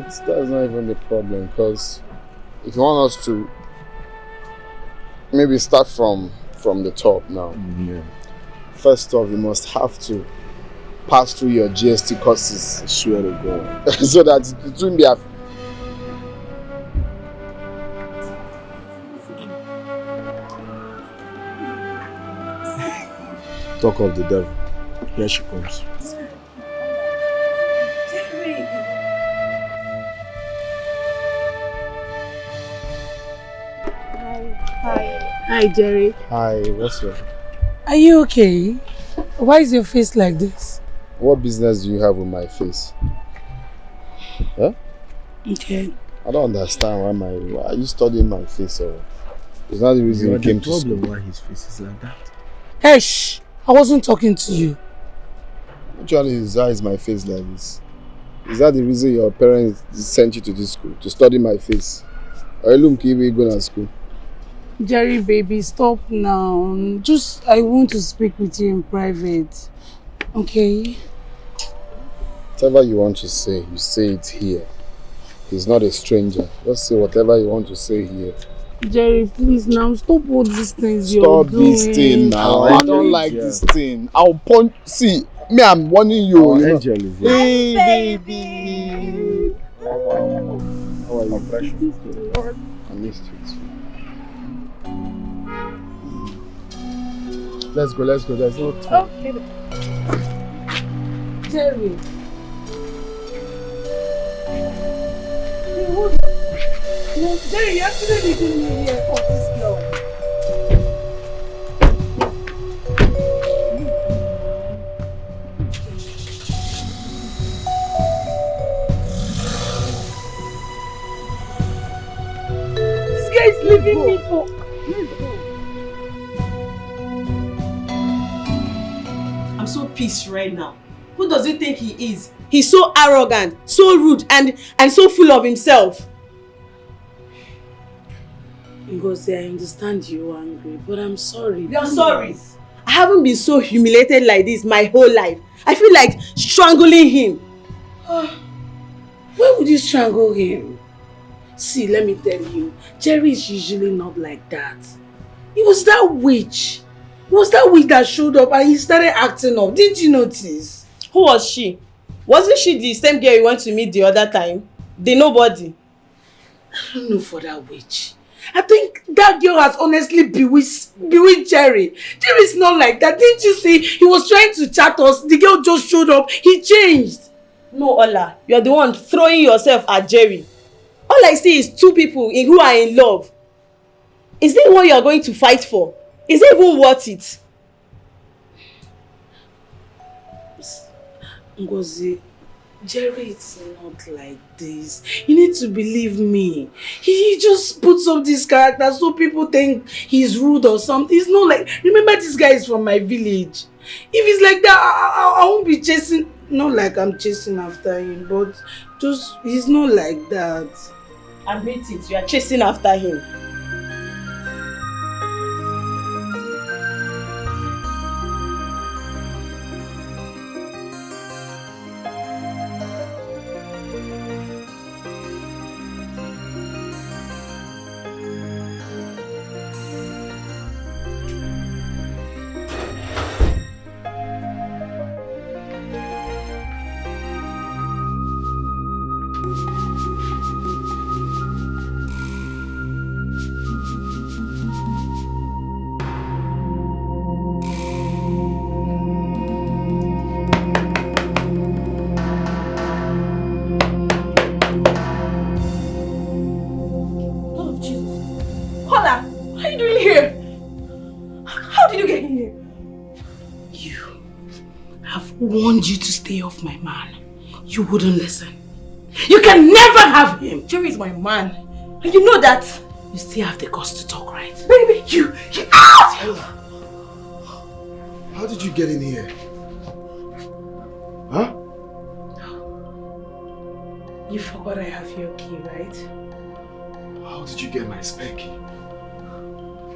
That's not even the problem, because if you want us to maybe start from the top now. Yeah. First off, you must have to pass through your GST courses. I swear to God. So that it won't be a... Talk of the devil. Here she comes. Hi, Jerry. Hi, what's up? Are you okay? Why is your face like this? What business do you have with my face? Huh? Okay. I don't understand why are you studying my face, or it's not the reason you came to school. Why his face is like that? Hey, shh! I wasn't talking to you. Actually, is my face like this? Is that the reason your parents sent you to this school? To study my face? Or you look even going to school? Jerry, baby, stop now. I want to speak with you in private. Okay? Whatever you want to say, you say it here. He's not a stranger. Just say whatever you want to say here. Jerry, please now stop all these things you're doing. Stop this thing now. I don't like this thing. I'll punch. See, me, I'm warning you. Angel is here. Hey, baby. How are you? Pressure. I missed you too. Let's go. There's no time. Okay. Jerry. No, Jerry, you actually leaving me here for this long. This guy is leaving me for... I'm so pissed right now. Who does he think he is? He's so arrogant, so rude, and so full of himself. Ngozi, I understand you're angry, but I'm sorry. You're sorry. I haven't been so humiliated like this my whole life. I feel like strangling him. Why would you strangle him? See, let me tell you, Jerry is usually not like that. It was that witch. It was that witch that showed up and he started acting up. Didn't you notice? Who was she? Wasn't she the same girl you went to meet the other time? The nobody? I don't know for that witch. I think that girl has honestly bewitched Jerry. Jerry's not like that. Didn't you see? He was trying to chat us. The girl just showed up. He changed. No, Ola. You're the one throwing yourself at Jerry. All I see is two people who are in love. Is that what you're going to fight for? Is it even worth it? Ngozi, Jerry is not like this. You need to believe me. He just puts up this character so people think he's rude or something. It's not like... Remember, this guy is from my village. If it's like that, I won't be chasing... Not like I'm chasing after him, but just... He's not like that. Admit it, you are chasing after him. Warned you to stay off my man. You wouldn't listen. You can never have him. Jerry is my man. And you know that. You still have the guts to talk, right? Baby, you out! How did you get in here? Huh? You forgot I have your key, right? How did you get my spare key?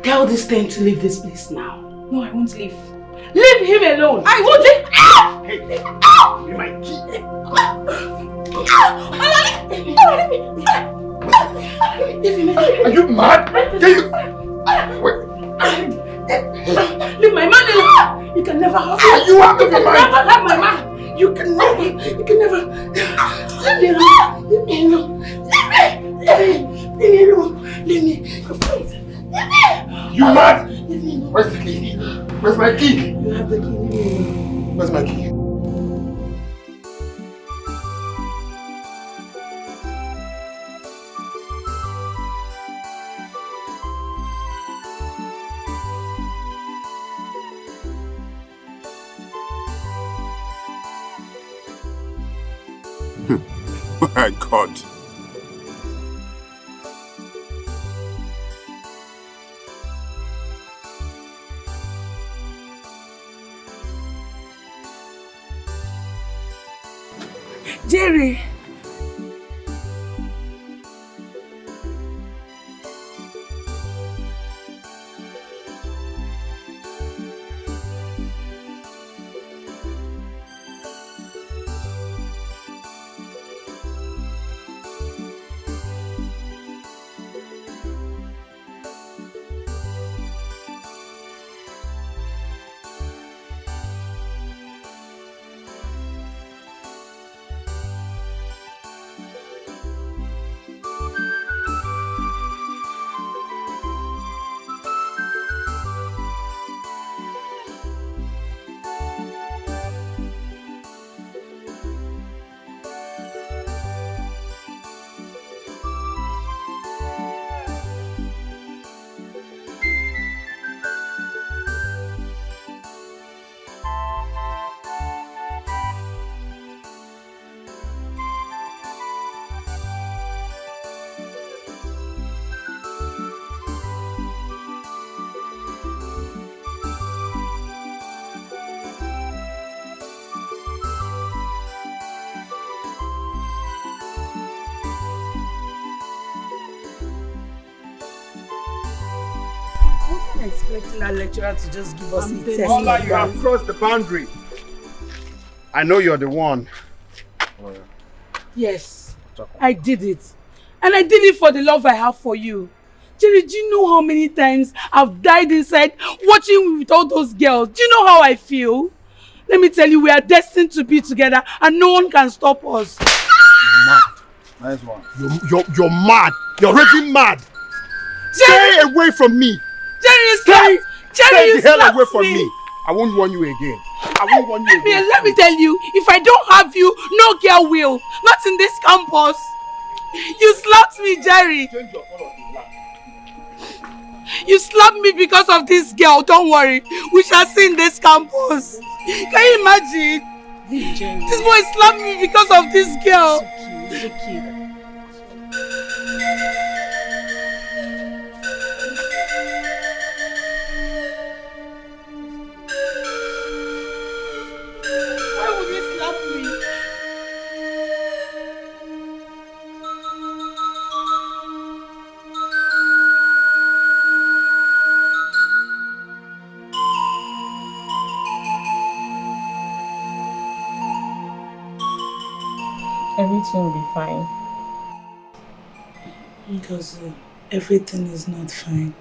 Tell this thing to leave this place now. No, I won't leave. Leave him alone! I won't leave! Hey, give my key! Are you mad? Can you... Wait. Leave my man alone! You can never have me! You have to be mine! Never have my man! You can never! Leave me alone! Leave me alone! Leave me alone! Leave me! You mad? Leave me alone! Where's the key? Where's my key? You have the key, leave me alone. Where's my key? My God. Jerry! Expecting that lecturer to just give us a test. Ola, you have crossed the boundary. I know you're the one. Yes, I did it. And I did it for the love I have for you. Jerry, do you know how many times I've died inside watching you with all those girls? Do you know how I feel? Let me tell you, we are destined to be together and no one can stop us. You're mad. Nice one. You're mad. You're already mad. Jerry! Stay away from me. Jerry, Stay Jerry, the hell away from me. I won't want you again. I won't want you again. Let me tell you, if I don't have you, no girl will. Not in this campus. You slapped me, Jerry. Change your color to black. You slapped me because of this girl. Don't worry. We shall see in this campus. Can you imagine? Leave Jerry. This boy slapped me because of this girl. It's okay. Why would he slap me? Everything will be fine. Because everything is not fine.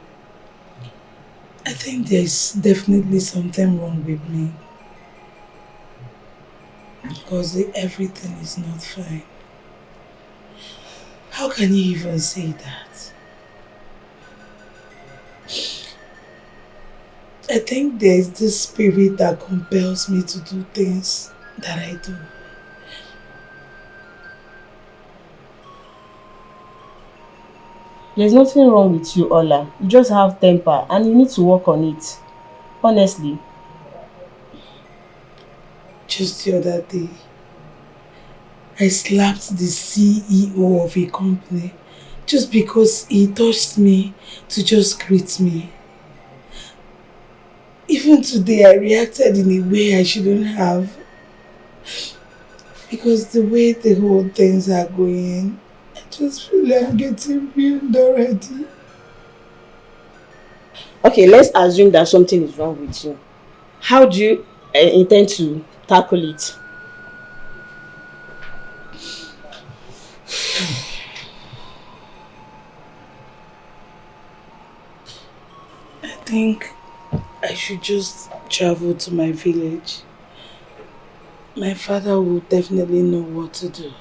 I think there's definitely something wrong with me. Because everything is not fine. How can you even say that? I think there's this spirit that compels me to do things that I do. There's nothing wrong with you, Ola. You just have temper and you need to work on it. Honestly. Just the other day, I slapped the CEO of a company just because he touched me to just greet me. Even today, I reacted in a way I shouldn't have. Because the way the whole things are going, I just feel like I'm getting ruined already. Okay, let's assume that something is wrong with you. How do you intend to tackle it? think I should just travel to my village. My father will definitely know what to do.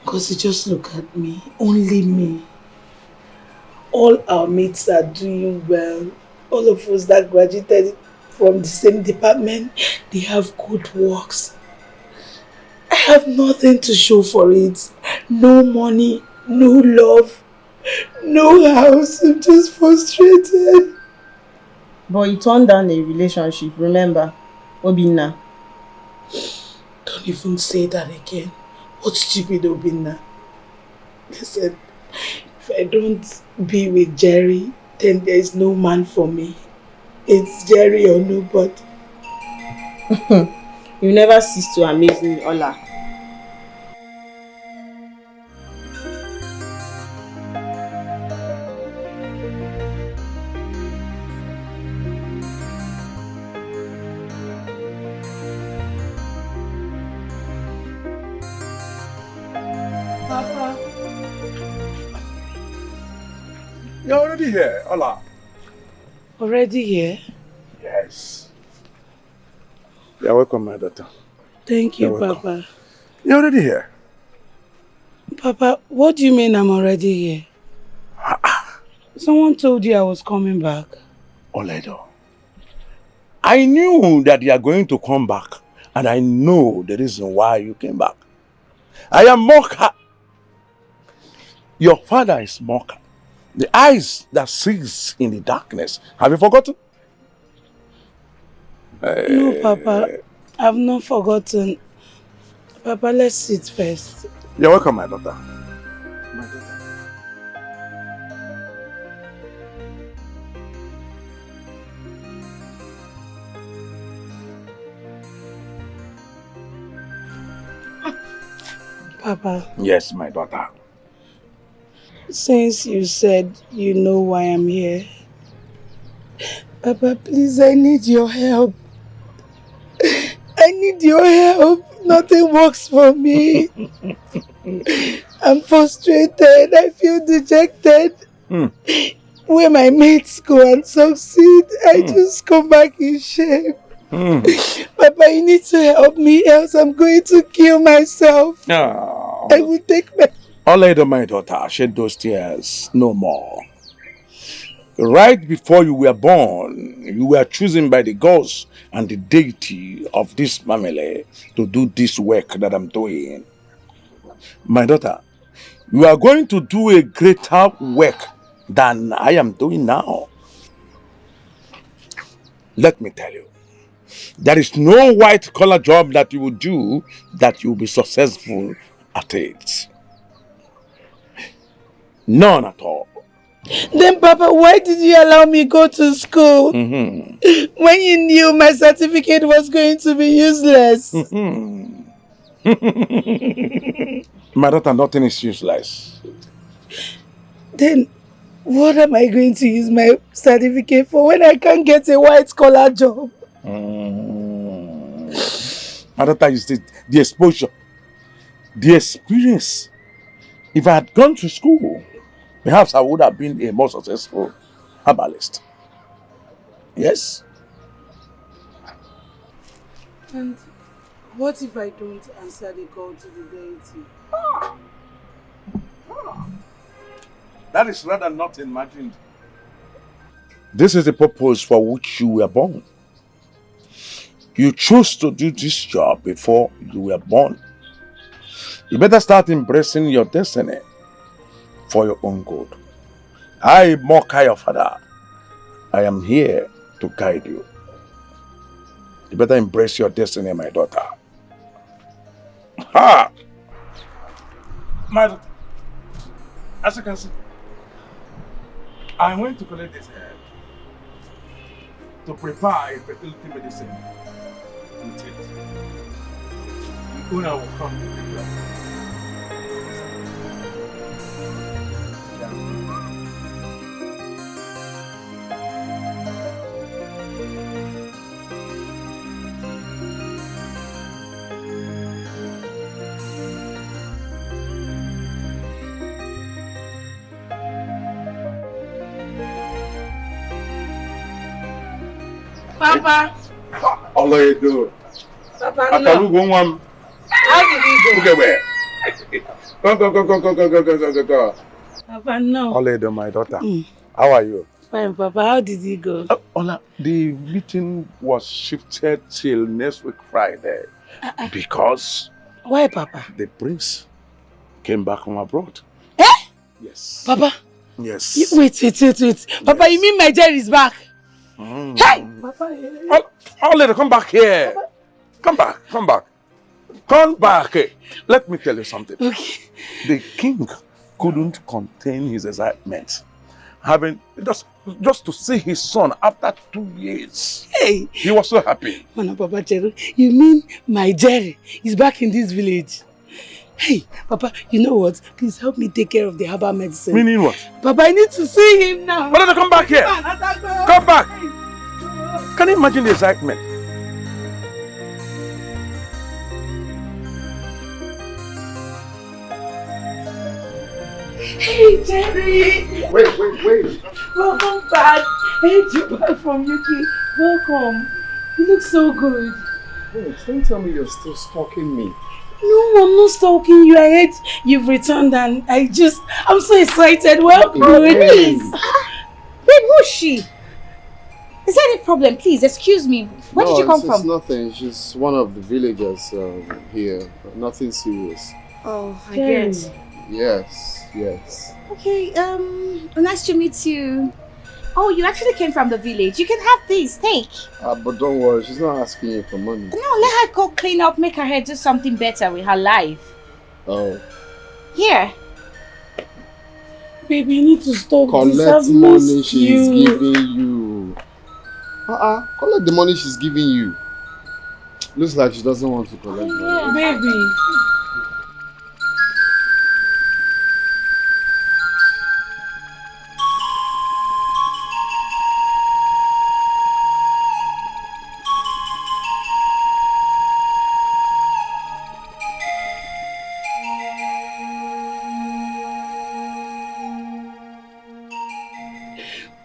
Because he just look at me, only me. All our mates are doing well. All of us that graduated from the same department, they have good works. I have nothing to show for it. No money, no love, no house. I'm just frustrated. But you turned down a relationship, remember? Obinna. Don't even say that again. What stupid Obinna. Listen, if I don't be with Jerry, then there is no man for me. It's Jerry or nobody. You never cease to amaze me, Ola. Papa. You're already here, Ola. Already here? Yes. You're welcome, my daughter. Thank you, You're welcome. Papa. You're already here. Papa, what do you mean I'm already here? Someone told you I was coming back. Oledo, I knew that you are going to come back, and I know the reason why you came back. I am Mocha. Your father is Mocha. The eyes that sees in the darkness. Have you forgotten? No, Papa. I've not forgotten. Papa, let's sit first. You're welcome, my daughter. My daughter. Papa, Yes, my daughter. since you said you know why I'm here, Papa, please, I need your help. I need your help. Nothing works for me. I'm frustrated. I feel dejected. Where my mates go and succeed, I just come back in shame. Papa, you need to help me, else I'm going to kill myself. I will take my... Oledo, my daughter, shed those tears no more. Right before you were born, you were chosen by the gods and the deity of this family to do this work that I'm doing. My daughter, you are going to do a greater work than I am doing now. Let me tell you, there is no white-collar job that you will do that you will be successful at it. None at all. Then, Papa, why did you allow me go to school? When you knew my certificate was going to be useless? My daughter, nothing is useless. Then, what am I going to use my certificate for when I can't get a white-collar job? My daughter, is the exposure, the experience. If I had gone to school, perhaps I would have been a more successful herbalist. Yes? And what if I don't answer the call to the deity? That is rather not imagined. This is the purpose for which you were born. You chose to do this job before you were born. You better start embracing your destiny for your own good. I, Mocha, your father, I am here to guide you. You better embrace your destiny, my daughter. Ha! My daughter, as you can see, I went to collect this herb to prepare a fertility medicine with it. The owner will come to pick you up. Papa. All you do. Papa, no. How did he go? Okay, where? Go. Papa, no. All my daughter. How are you? Fine, Papa. How did he go? Ola, the meeting was shifted till next week Friday because Why, Papa? the prince came back from abroad. Eh? Yes. Papa? Yes. Wait. Papa, you mean my Jerry is back? Hey! Papa, I'll let her come back here. Papa. Come back. Come back. Let me tell you something. Okay. The king couldn't contain his excitement. Having just to see his son after 2 years. Hey! He was so happy. Mana, Papa Jerry, you mean my Jerry is back in this village? Hey, Papa, you know what? Please help me take care of the herbal medicine. Meaning what? Papa, I need to see him now. But let her come back here. Come back. Can you imagine the excitement? Hey, Jerry! Wait. Welcome back. Hey, you're back from UK. Welcome. You look so good. Wait, don't tell me you're still stalking me. No, I'm not stalking you. I heard you've returned and I'm so excited. Welcome. Hey. Babe, who's she? Is there any problem? Please, excuse me. Where did you come from? It's nothing. She's one of the villagers here. Nothing serious. Oh, I get. Yes. Okay, nice to meet you. Oh, you actually came from the village. You can have this, take. But don't worry, she's not asking you for money. No, let her go clean up, make her hair do something better with her life. Oh. Here. Baby, you need to stop Collect this. money she's giving you. Collect the money she's giving you. Looks like she doesn't want to collect money. Baby.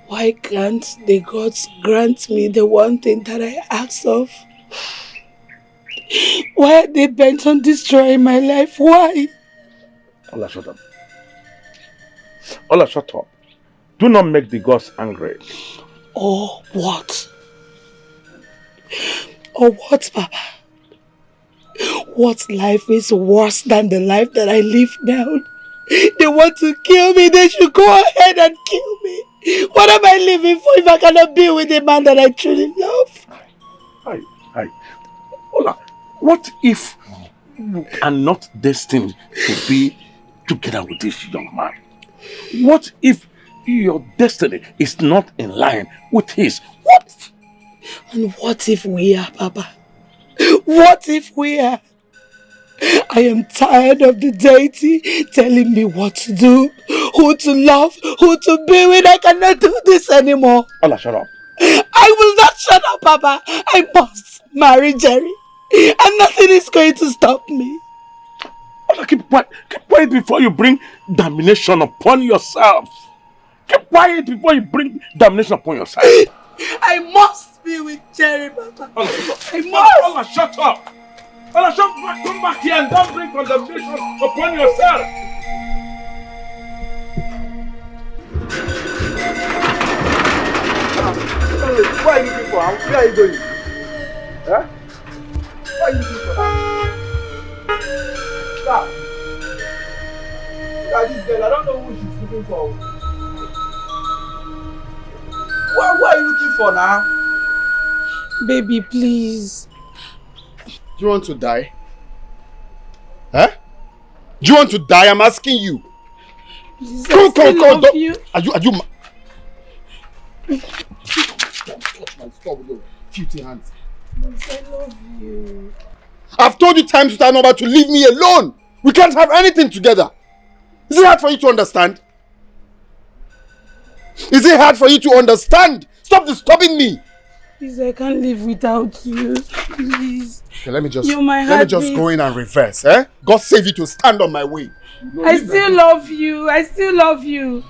Why can't the gods grant me the one thing that I ask of? Why are they bent on destroying my life? Why? Ola, shut up. Ola, shut up. Do not make the gods angry. Or what? Or what, Papa? What life is worse than the life that I live now? They want to kill me. They should go ahead and kill me. What am I living for if I cannot be with a man that I truly love? Hi. Ola, what if you are not destined to be together with this young man? What if your destiny is not in line with his? What? And what if we are, Papa? What if we are? I am tired of the deity telling me what to do, who to love, who to be with. I cannot do this anymore. Ola, shut up. I will not shut up, Papa. I must marry Jerry. And nothing is going to stop me. Ola, keep quiet before you bring damnation upon yourself. Keep quiet before you bring damnation upon yourself. I must be with Jerry, Papa. Ola, shut up. I must. Ola, shut up. Ola, come back here and don't bring condemnation upon yourself. What are you looking for? Where are you going? Huh? What are you looking for? Stop. Look at this girl. I don't know who she's looking for. What are you looking for now? Baby, please. Do you want to die? Huh? Do you want to die? I'm asking you. Please, Come. love you. Are you Stop with your filthy hands. Please, I love you. I've told you times without number to leave me alone. We can't have anything together. Is it hard for you to understand? Is it hard for you to understand? Stop disturbing me. Please, I can't live without you. Please. Okay, let me just go in and reverse, eh? God save you to stand on my way. I still love you. I still love you.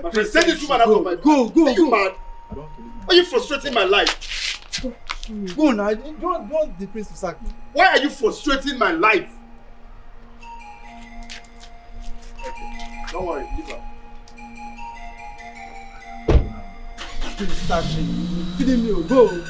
My friend, send this woman out of my... Go. Are you mad? I don't want to leave. Why are you frustrating my life? Go now. Don't the prince to sack me. Why are you frustrating my life? Okay, don't worry, leave her. Prince sack me. You kidding me? Go.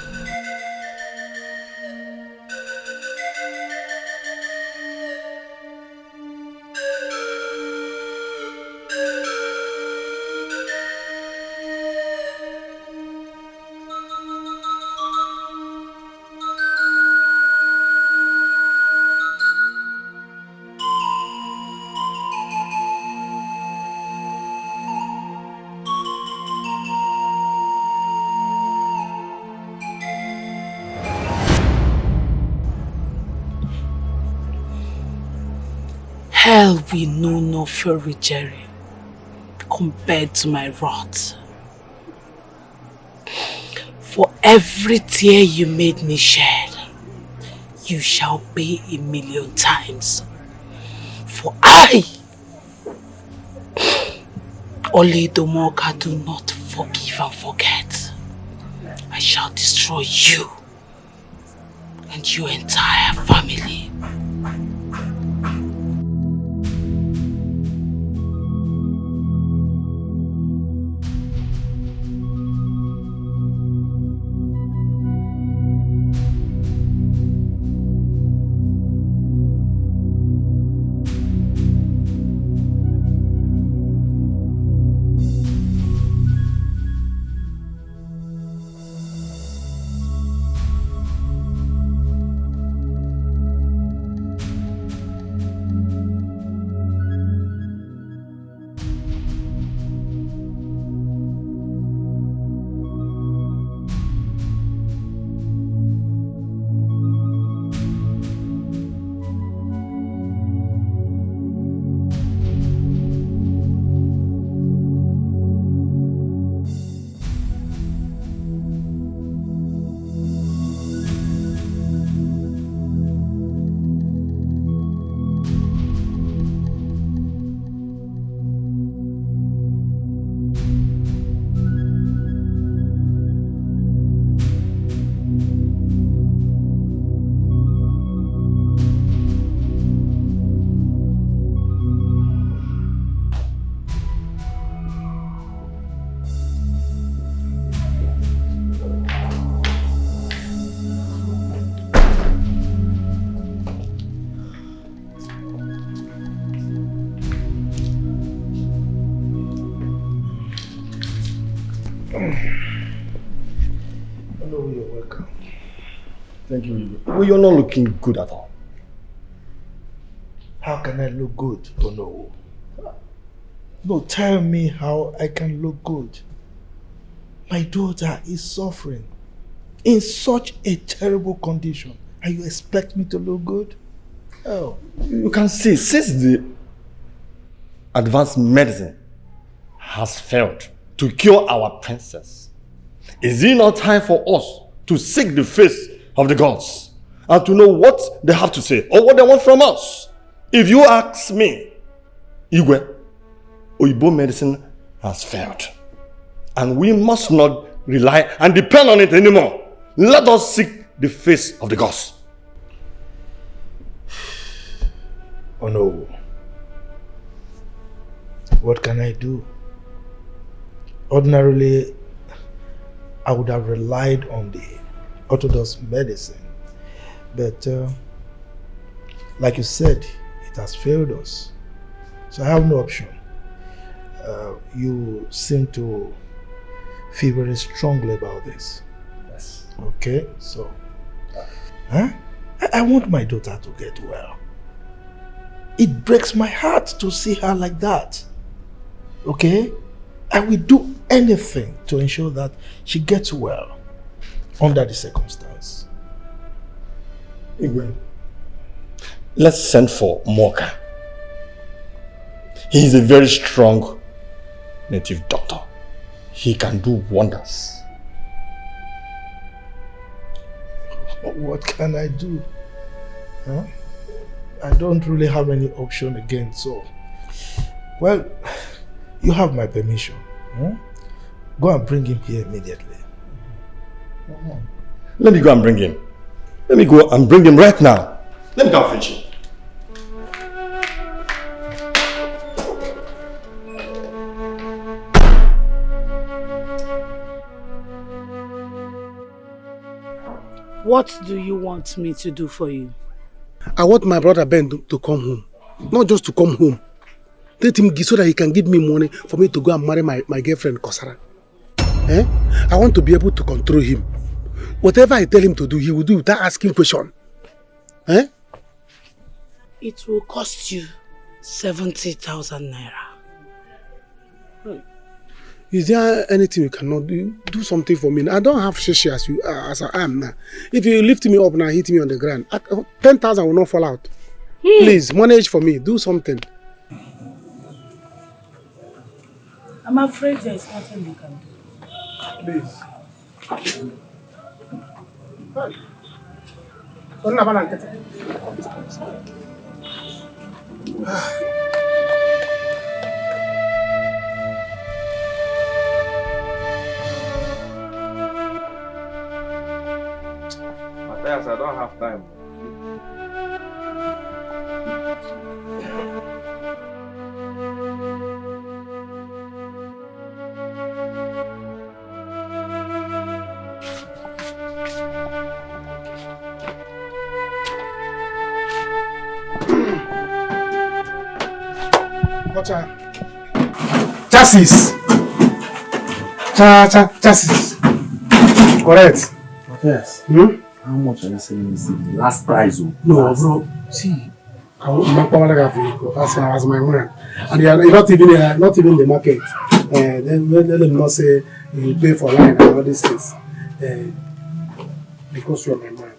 Hell we know no fury, Jerry, compared to my wrath. For every tear you made me shed, you shall pay 1,000,000 times. For I, Odimgbe, do not forgive and forget. I shall destroy you and your entire family. Thank you. Well, you're not looking good at all. How can I look good? Oh no. No, tell me how I can look good. My daughter is suffering in such a terrible condition. And you expect me to look good? Oh. You can see, since the advanced medicine has failed to cure our princess, is it not time for us to seek the face of the gods and to know what they have to say or what they want from us? If you ask me, Igwe, Oyibo medicine has failed. And we must not rely and depend on it anymore. Let us seek the face of the gods. Oh no. What can I do? Ordinarily, I would have relied on the orthodox medicine. But like you said, it has failed us. So I have no option. You seem to feel very strongly about this. Yes. Okay, so I want my daughter to get well. It breaks my heart to see her like that. Okay? I will do anything to ensure that she gets well under the circumstance. Igwe, let's send for Moka. He is a very strong native doctor. He can do wonders. What can I do? Huh? I don't really have any option again, so... Well, you have my permission. Go and bring him here immediately. Let me go and bring him. Let me go and bring him right now. Let me go and fetch him. What do you want me to do for you? I want my brother Ben to come home. Not just to come home. Let him so that he can give me money for me to go and marry my girlfriend Kosara. I want to be able to control him. Whatever I tell him to do, he will do without asking question. It will cost you 70,000 naira. Is there anything you cannot do? Do something for me. I don't have shishi as I am now. If you lift me up and hit me on the ground, 10,000 will not fall out. Please, manage for me. Do something. I'm afraid there is nothing you can do. Please. Matthias, I don't have time. Chassis. Chassis. Correct. Yes. How much are you selling this thing? Last price? No, bro. See, as my man, and they are not even the market. Then let them not say you pay for line and all these things. Because you are my man,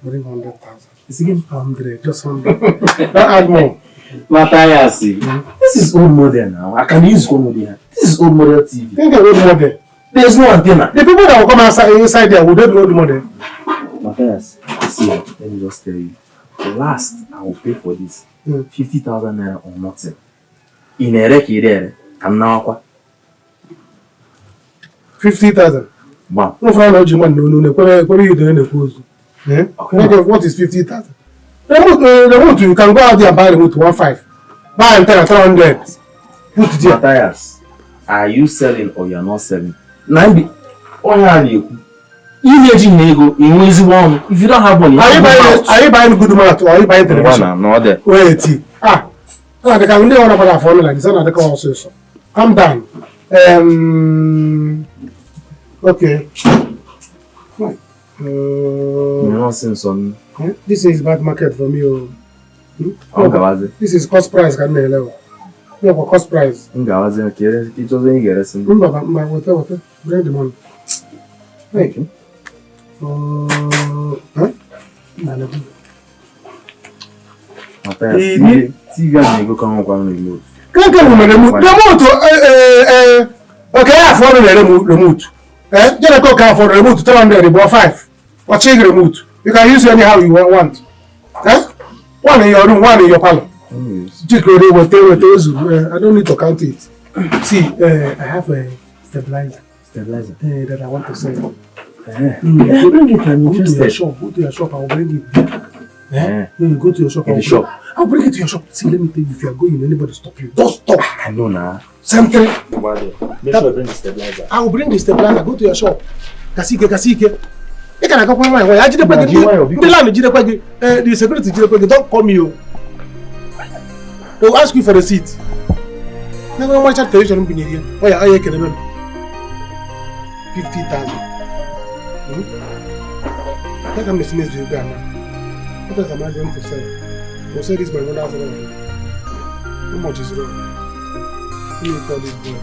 bring 100,000. It's again 100, just 100. Don't add more. Matthias, this is old model now. I can use old model. This is old model TV. Think of old model. There's no antenna. The people that will come inside there, will they be old model? Matthias, see, let me just tell you. Last, I will pay for this 50,000 naira or nothing. In a record, I'm now 50,000. Wow. No, what are you doing? What is 50,000? Remote, you can go out there and buy remote 1.5. Buy and tell 300. Put it here. Matthias, are you selling or you are not selling? Nambi, if you don't have money, are you buying good mat or are you buying television? No, there. Wait, they can only one about our phone like this. Another call also. Calm down. Okay. This is bad market for me. This is cost price. Can I level? No, for cost price. Whatever. Bring the money. Thank you. Okay, I afford the remote. Just go can afford the remote 300 about 5. Or change remote. You can use it anyhow you want. One in your room, one in your parlor. I don't need to count it. See, I have a stabilizer. That I want to sell. Bring it and go to your shop. Go to your shop. I will bring it. Go to your shop. I'll bring it to your shop. See, let me tell you, if you are going, anybody stop you. Don't stop. I know now. Something. Make sure I bring the stabilizer. I will bring the stabilizer. Go to your shop. Kasike. You can go my way. The security don't call me. They will ask you for the seat. Never watch that television. Why are you kidding me? 50,000. What kind of business do you got now? What else am I going to sell? We'll say this by 1,000. How much is wrong? You will call this boy.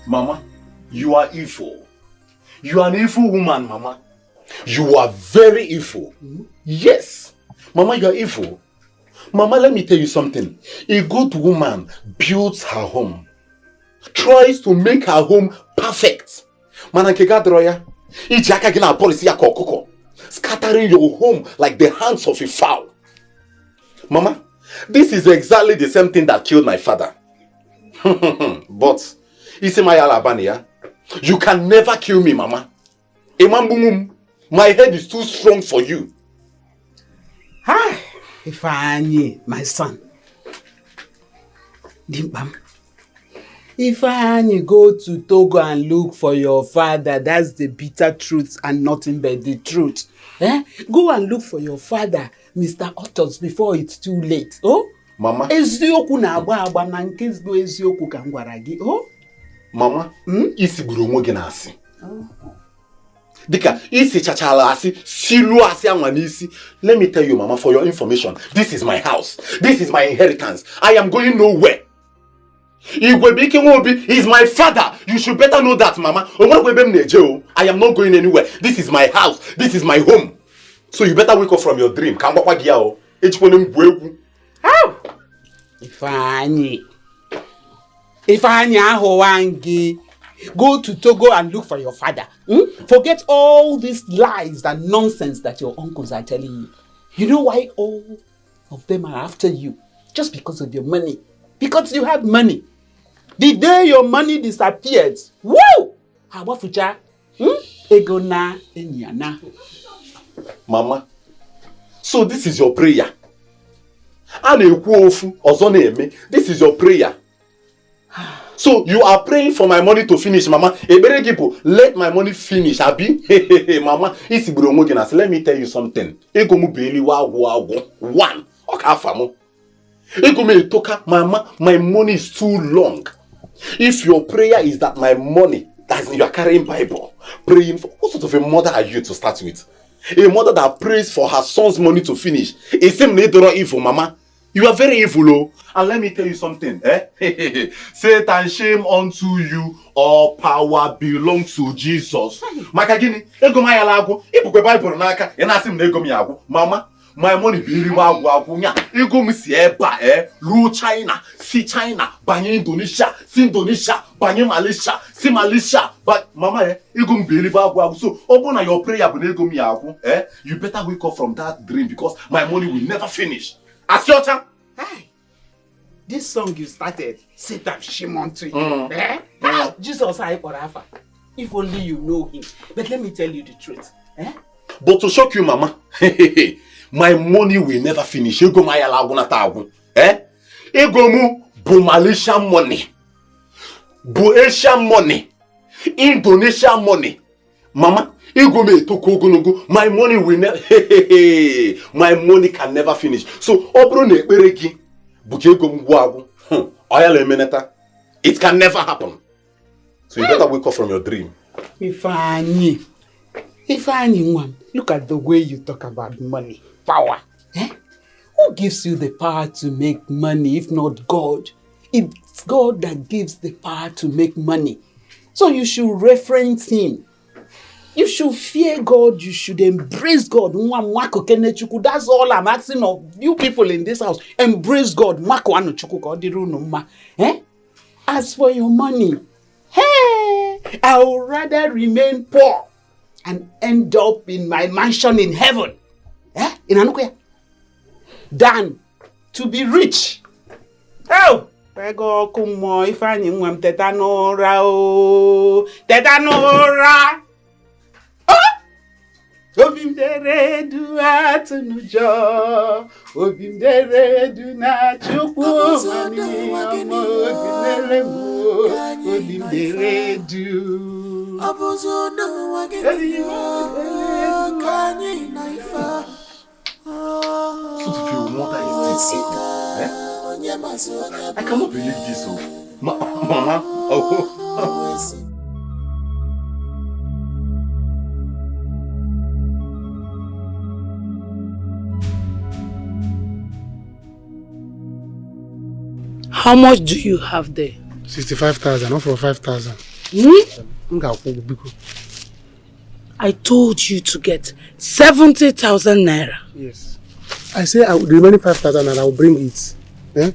Mama, you are evil. You are an evil woman, Mama. You are very evil. Yes. Mama, you are evil. Mama, let me tell you something. A good woman builds her home. Tries to make her home perfect. Mana nke ga droya. Iji aka gị na policy ya ka ọkụkọ. scattering your home like the hands of a fowl. Mama, this is exactly the same thing that killed my father. But, you can never kill me, Mama. My head is too strong for you. Hi, Ifeanyi, my son. Dimpam. Ifeanyi, go to Togo and look for your father. That's the bitter truth and nothing but the truth. Go and look for your father, Mr. Otos, before it's too late. Oh? Mama. Eziokwu na agba agba na nke bụ eziokwu ka m gwara gị. Oh? Mama, isi gburu onwe gị na-asị. Dika, isi chachala asị, silu asị anwa n'isi. Let me tell you, Mama, for your information, this is my house. This is my inheritance. I am going nowhere. Igwe Nwobi is my father. You should better know that, Mama. I am not going anywhere. This is my house. This is my home. So you better wake up from your dream. How? Ifeanyi Ahowangi, go to Togo and look for your father. Forget all these lies and nonsense that your uncles are telling you. You know why all of them are after you? Just because of your money. Because you have money. The day your money disappeared, woo! Hawafucha, egona enyana. Mama, so this is your prayer. This is your prayer. So you are praying for my money to finish, Mama. Let my money finish, Abi. Mama, let me tell you something. One, Mama, my money is too long. If your prayer is that my money, that you are carrying Bible, praying for, what sort of a mother are you to start with? A mother that prays for her son's money to finish. It's same evil, Mama. You are very evil, oh. And let me tell you something, Satan, shame unto you, all power belongs to Jesus. Makagini, Mama, my money be rule China, see China, bang Indonesia, see Indonesia, bang Malaysia, see Malaysia. But Mama, so open your prayer, you better wake up from that dream because my money will never finish. As your time. Hey, this song you started, Satan, shame unto you. Jesus, I forever. If only you know him. But let me tell you the truth. But to shock you, Mama, my money will never finish. You go my alaguna. Egomu bu Malaysian money, bu Asian money, Indonesian money. Mama, my money will never. My money can never finish. So it can never happen. So you better wake up from your dream. Ifeanyi, look at the way you talk about money, power. Who gives you the power to make money if not God? It's God that gives the power to make money. So you should reference him. You should fear God. You should embrace God. That's all I'm asking of you people in this house. Embrace God. As for your money, I would rather remain poor and end up in my mansion in heaven in Anukoya than to be rich. Oh! Tetanora! Obimdere du atunujo, obimdere du na chukwu mani obimdere mu, obimdere du. Abuzodo wageni kani naifa. So if your mother is this, I cannot believe this, Mama. How much do you have there? 65,000, not for 5,000. I told you to get 70,000 naira. Yes. I say the remaining 5,000 and I will bring it.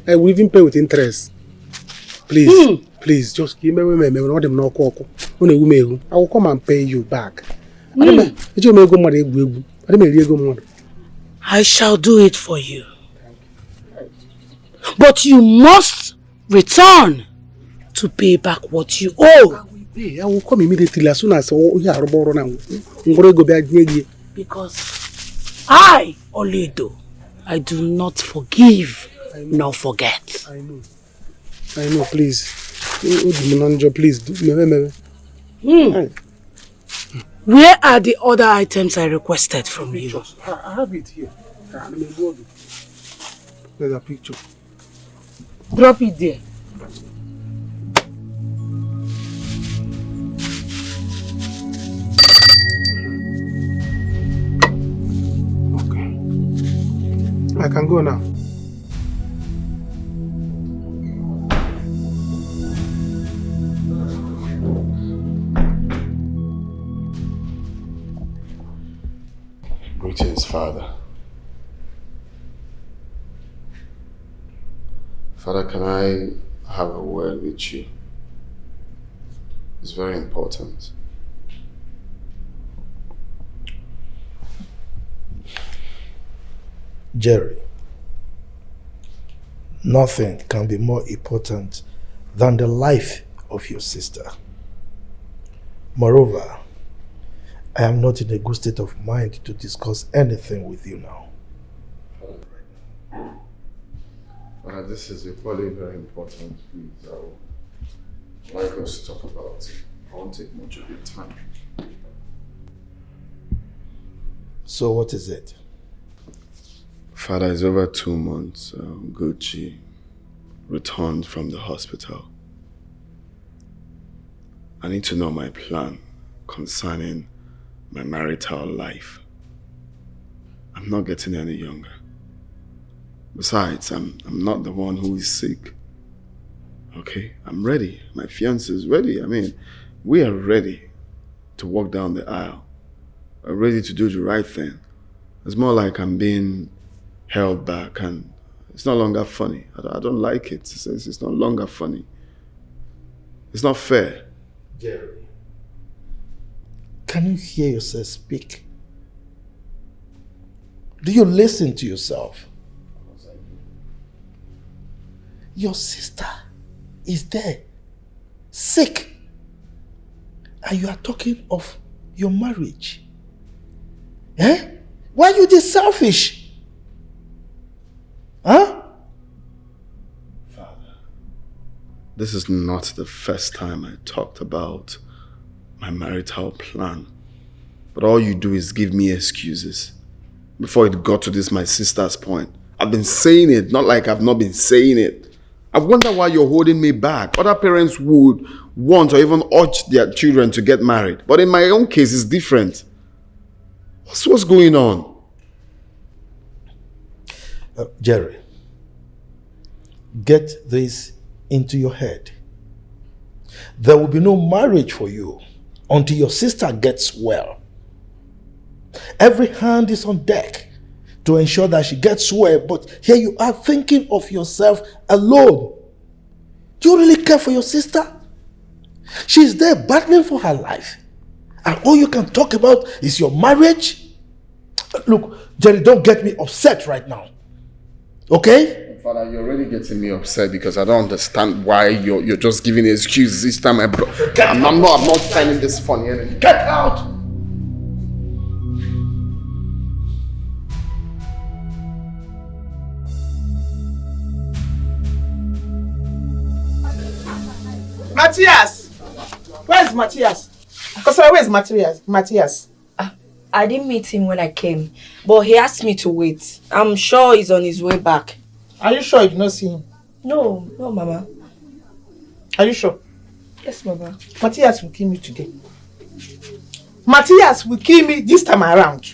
I will even pay with interest. Please, please, just give me I will come and pay you back. I shall do it for you. But you must return to pay back what you owe. I will come immediately as soon as Because I, Oledo, I do not forgive nor forget. I know, please. Please. Where are the other items I requested from you? I have it here. There's a picture. Drop it there. Okay. I can go now. Greetings, Father. Father, can I have a word with you? It's very important. Jerry, nothing can be more important than the life of your sister. Moreover, I am not in a good state of mind to discuss anything with you now. This is equally very important, please. I would like us to talk about it. I won't take much of your time. So what is it? Father, it's over 2 months. Gucci returned from the hospital. I need to know my plan concerning my marital life. I'm not getting any younger. Besides, I'm not the one who is sick. Okay, I'm ready. My fiancé is ready. I mean, we are ready to walk down the aisle. We're ready to do the right thing. It's more like I'm being held back and it's no longer funny. I don't like it. It's no longer funny. It's not fair. Jerry, can you hear yourself speak? Do you listen to yourself? Your sister is there, sick, and you are talking of your marriage. Eh? Why are you this selfish? Huh? Father, this is not the first time I talked about my marital plan. But all you do is give me excuses. Before it got to this, my sister's point, I've been saying it, not like I've not been saying it. I wonder why you're holding me back. Other parents would want or even urge their children to get married. But in my own case, it's different. What's going on? Jerry, get this into your head. There will be no marriage for you until your sister gets well. Every hand is on deck to ensure that she gets well, but here you are thinking of yourself alone. Do you really care for your sister? She's there battling for her life, and all you can talk about is your marriage? Look, Jerry, don't get me upset right now. Okay? Father, you're already getting me upset because I don't understand why you're just giving excuses each time I'm not finding this funny anymore. Get out! Matthias! Where's Matthias? Where's Matthias? I didn't meet him when I came, but he asked me to wait. I'm sure he's on his way back. Are you sure you did not see him? No, Mama. Are you sure? Yes, Mama. Matthias will kill me today. Matthias will kill me this time around.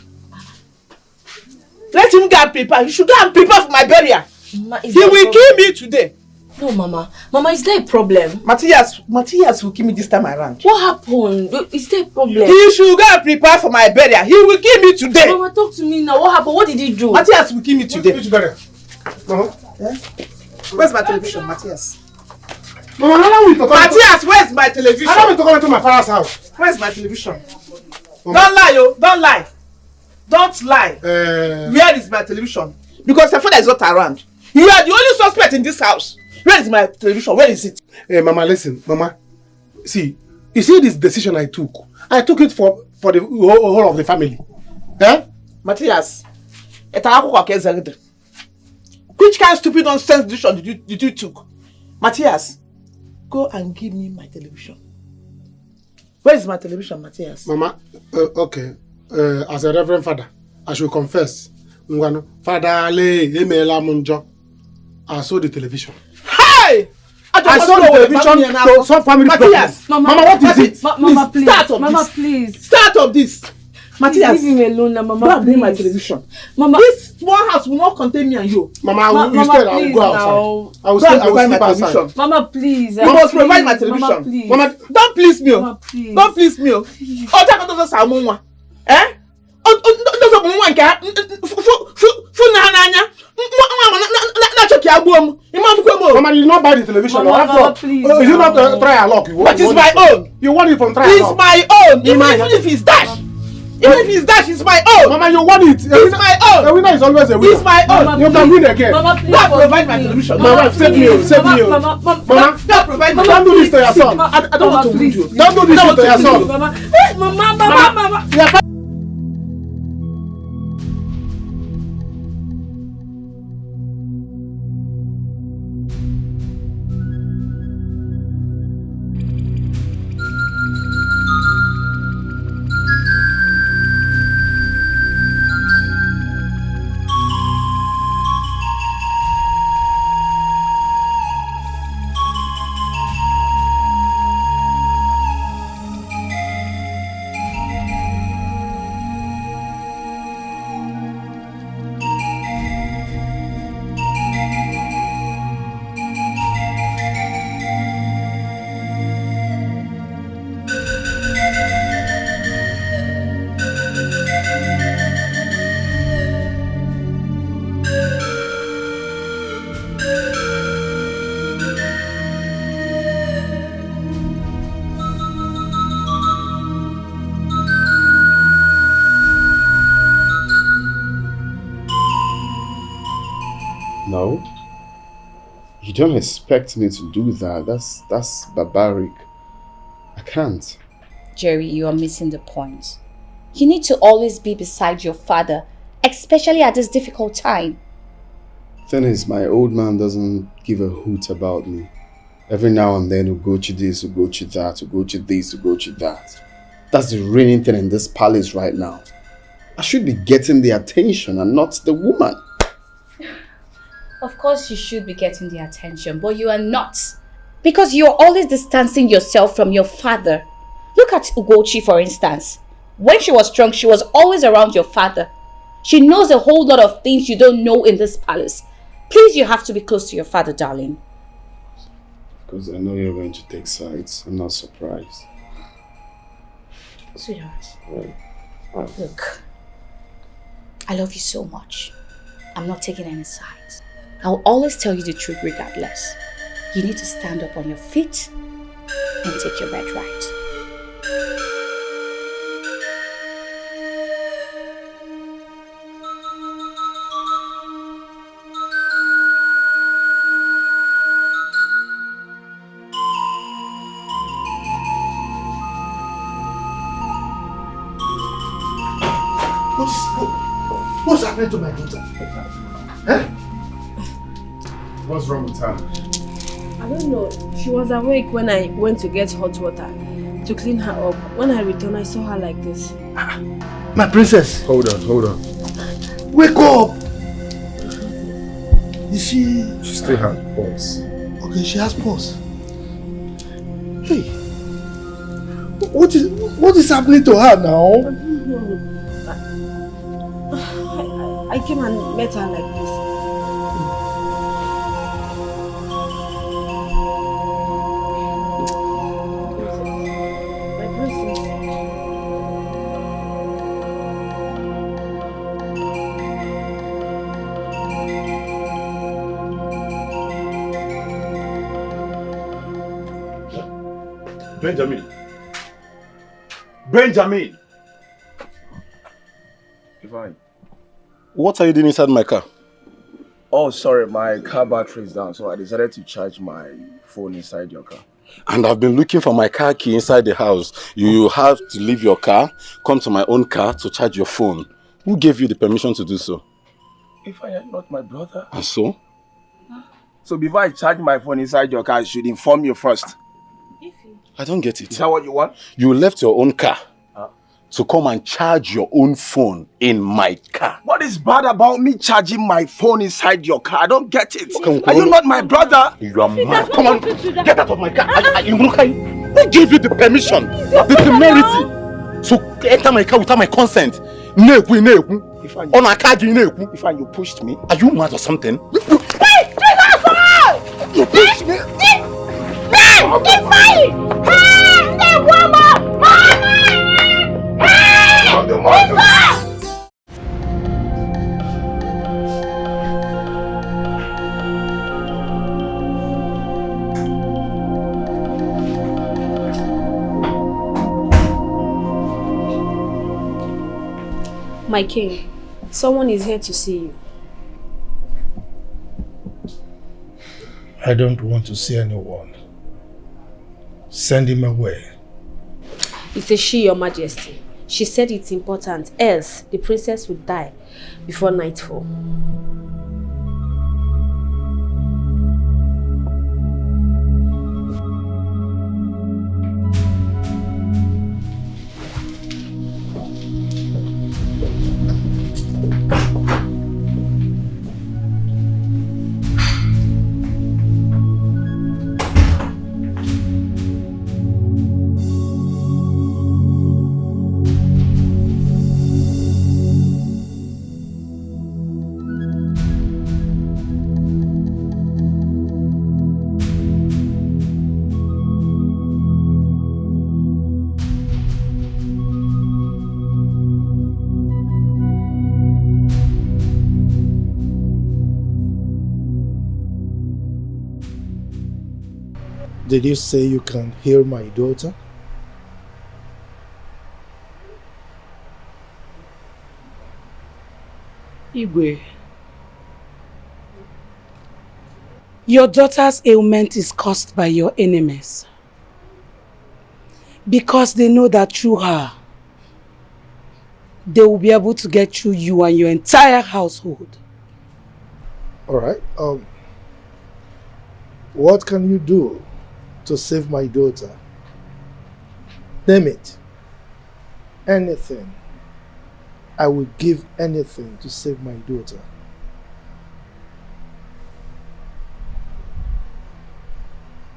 Let him go and prepare. You should go and prepare for my burial. He will kill me today. No, Mama. Mama, is there a problem? Matthias will kill me this time around. What happened? Is there a problem? He should go and prepare for my burial. He will kill me today. Mama, talk to me now. What happened? What did he do? Matthias will kill me today. Which burial? Yeah? Where's my television, Matthias? Mama, how long will you Matthias, where's my television? How long will you come into my father's house? Where's my television? Don't lie, yo. Don't lie. Don't lie. Where is my television? Because your father is not around. You are the only suspect in this house. Where is my television? Where is it? Hey, Mama, listen. Mama, see, you see this decision I took? I took it for the whole of the family. Eh? Matthias, which kind of stupid nonsense decision did you took? Matthias, go and give me my television. Where is my television, Matthias? Mama, okay. As a reverend father, I should confess. Father, I saw the television. Hey! I saw the television to some family Matthias, Mama, what is it? Mama, please. Start of Mama, this. please. Start of this. Matthias, leave me alone now, Mama. Go and bring my television. Mama, this small house will not contain me and you. Mama, instead I will go outside. I will sleep outside. Mama, please. You must provide my television. Mama, please. Mama, don't please me. Mama, please. Don't please me. Oh, that doesn't sound one. Eh? Mama, you not buy the television. Mama, please. You not try a lock. But it's my own. You want it from try It's my own. Even if it's dash. Even if it's dash, it's my own. Mama, you want it. It's my own. A winner is always a winner. It's my own. Mama, You can win again. Mama, please. God provide my television. Mama, save me. Save me. Mama, God provide my Don't do this to your son. I don't want to lose you. Don't do this to your son. Mama. No. You don't expect me to do that. That's barbaric. I can't. Jerry, you are missing the point. You need to always be beside your father, especially at this difficult time. Thing is, my old man doesn't give a hoot about me. Every now and then he'll go to this, he'll go to that, he'll go to this, he'll go to that. That's the reigning thing in this palace right now. I should be getting the attention and not the woman. Of course you should be getting the attention, but you are not. Because you're always distancing yourself from your father. Look at Ugochi, for instance. When she was strong, she was always around your father. She knows a whole lot of things you don't know in this palace. Please, you have to be close to your father, darling. Because I know you're going to take sides. I'm not surprised. Sweetheart, Right. look. I love you so much. I'm not taking any sides. I'll always tell you the truth regardless. You need to stand up on your feet and take your bed right. What's happening to my daughter? Eh? What's wrong with her? I don't know. She was awake when I went to get hot water to clean her up. When I returned, I saw her like this. My princess. Hold on. Wake up. Is she... She still has pulse. Okay, she has pulse. Hey. What is happening to her now? I came and met her like this. My princess. Benjamin! Fine. What are you doing inside my car? Oh, sorry, my car battery is down, so I decided to charge my phone inside your car. And I've been looking for my car key inside the house. You have to leave your car, come to my own car to charge your phone. Who gave you the permission to do so? If I am not my brother. And so? So before I charge my phone inside your car, I should inform you first. I don't get it. Is that what you want? You left your own car to come and charge your own phone in my car. What is bad about me charging my phone inside your car? I don't get it. Okay, are you not my brother? You are mad. Come on, get out of my car. Who gave you the permission, the temerity to enter my car without my consent? If you pushed me. Are you mad or something? You pushed me. My king, someone is here to see you. I don't want to see anyone. Send him away. It's a she, your majesty. She said it's important, else the princess would die before nightfall. Did you say you can hear my daughter? Igwe, your daughter's ailment is caused by your enemies. Because they know that through her, they will be able to get through you and your entire household. Alright, what can you do to save my daughter? Name it. Anything. I will give anything to save my daughter.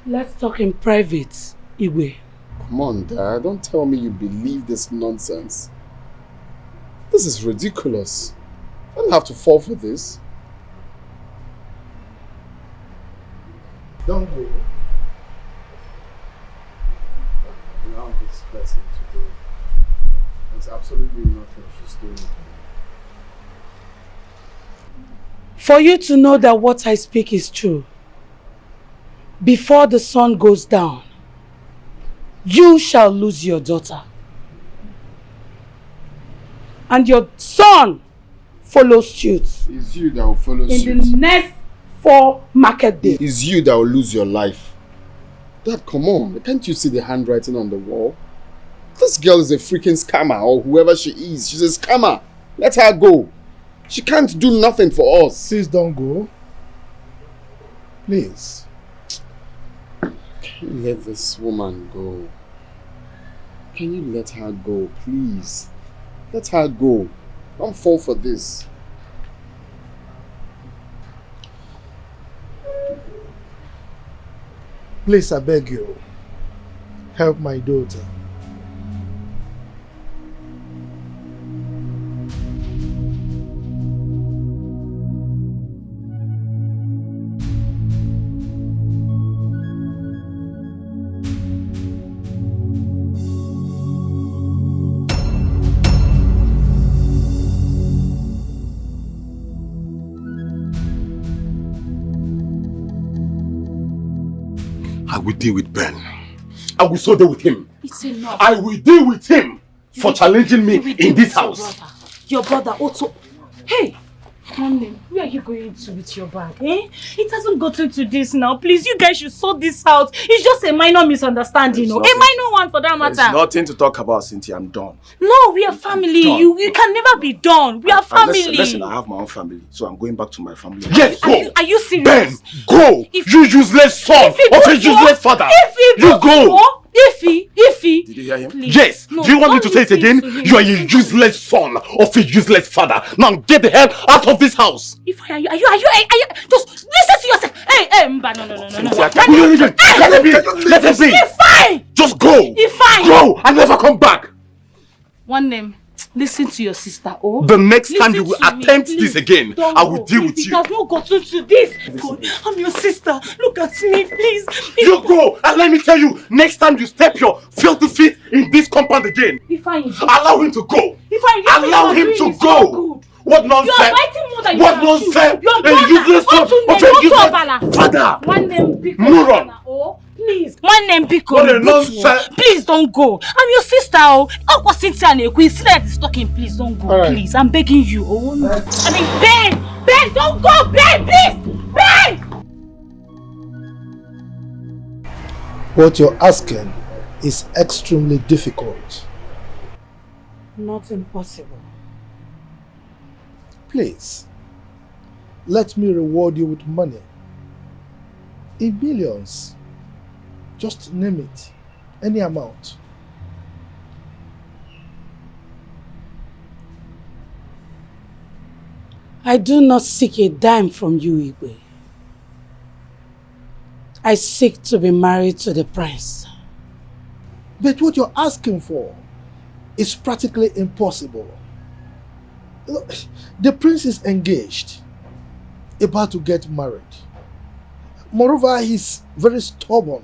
Let's talk in private, Igwe. Come on, Dad. Don't tell me you believe this nonsense. This is ridiculous. I don't have to fall for this. Don't go. Allow this person to go. There's absolutely nothing she's doing. For you to know that what I speak is true, before the sun goes down, you shall lose your daughter. And your son follows suit. It's you that will follow suit. In the next 4 market days. It's you that will lose your life. Dad, come on. Can't you see the handwriting on the wall? This girl is a freaking scammer, or whoever she is. She's a scammer. Let her go. She can't do nothing for us. Please don't go. Please. Can you let this woman go? Can you let her go, please? Let her go. Don't fall for this. Please, I beg you. Help my daughter. I will deal with Ben. I will so deal with him. It's enough. I will deal with him for challenging me in this house. your brother Otto. Hey! Mommy, where are you going to with your bag? Eh? It hasn't gotten to this now. Please, you guys should sort this out. It's just a minor misunderstanding. A minor one for that matter. There's nothing to talk about, Cynthia. I'm done. No, we are family. You can never be done. We are family. Listen, I have my own family, so I'm going back to my family. Yes, go. Are you serious? Ben, go. You useless son of a useless father. You go. Ify. Did you hear him? Please. Yes. No, do you want me to say it again? You are a useless son of a useless father. Now get the hell out of this house. Ify, are you? Just listen to yourself. Hey, Mba, no. Let it be. Ify. Just go. Ify. Go and never come back. One name. Listen to your sister, oh. The next time you will attempt this again, I will deal with you. It has not gotten to this. God, I'm your sister. Look at me, please. You go, and let me tell you, next time you step your filthy feet in this compound again, allow him to go. Allow him to go. What nonsense? You are fighting more than what nonsense? A useless son of a useless father. One name, big moron. Oh, please. One name, big what a nonsense. Please don't go. I'm your sister. Oh, what Cynthia and Queen Sled is talking. Please don't go. Right. Please, I'm begging you. Oh, no. I mean, Ben, don't go. Ben, please. Ben. What you're asking is extremely difficult. Not impossible. Please, let me reward you with money. In millions. Just name it. Any amount. I do not seek a dime from you, Igwe. I seek to be married to the prince. But what you're asking for is practically impossible. Look, the prince is engaged, about to get married. Moreover, he's very stubborn,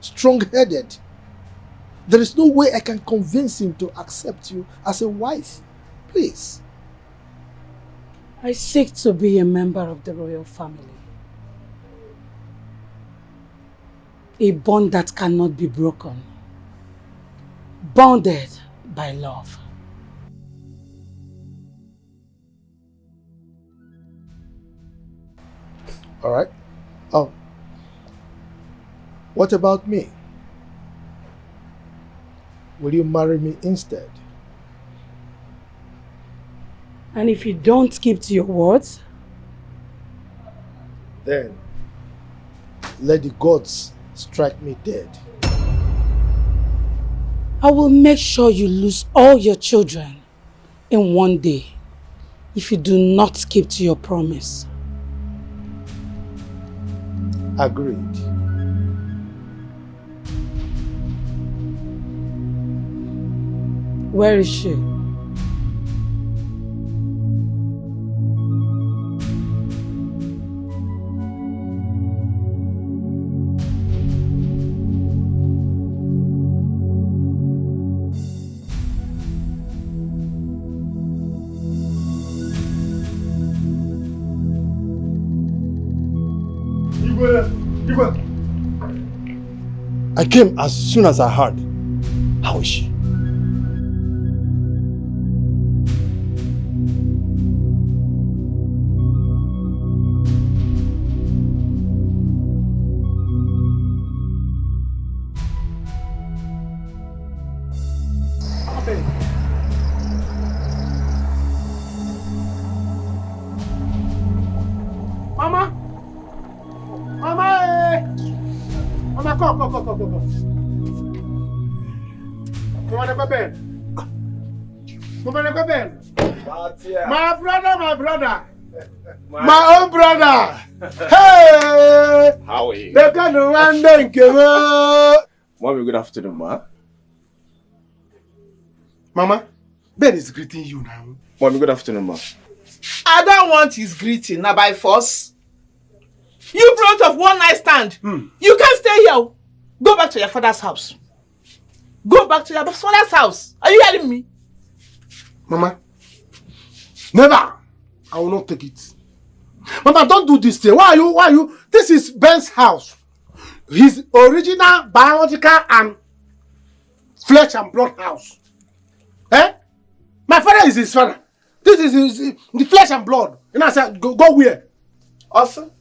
strong-headed. There is no way I can convince him to accept you as a wife. Please. I seek to be a member of the royal family. A bond that cannot be broken. Bounded by love. All right. Oh. What about me? Will you marry me instead? And if you don't keep to your words? Then, let the gods strike me dead. I will make sure you lose all your children in one day if you do not keep to your promise. Agreed. Where is she? I came as soon as I heard. How is she? Mama! Mama! Mama, come. Come on, Ben. Come on, Ben. My brother. My own brother. Hey! How are you? They got no one then, Mommy, good afternoon, ma. Mama, Ben is greeting you now. Mommy, good afternoon, ma. I don't want his greeting, now by force. You brought up one night stand. You can't stay here. Go back to your father's house. Go back to your father's house. Are you hearing me? Mama, never. I will not take it. Mama, don't do this thing. Why are you? This is Ben's house. His original biological and flesh and blood house. Eh? My father is his father. This is the flesh and blood. And I said, go where? Awesome.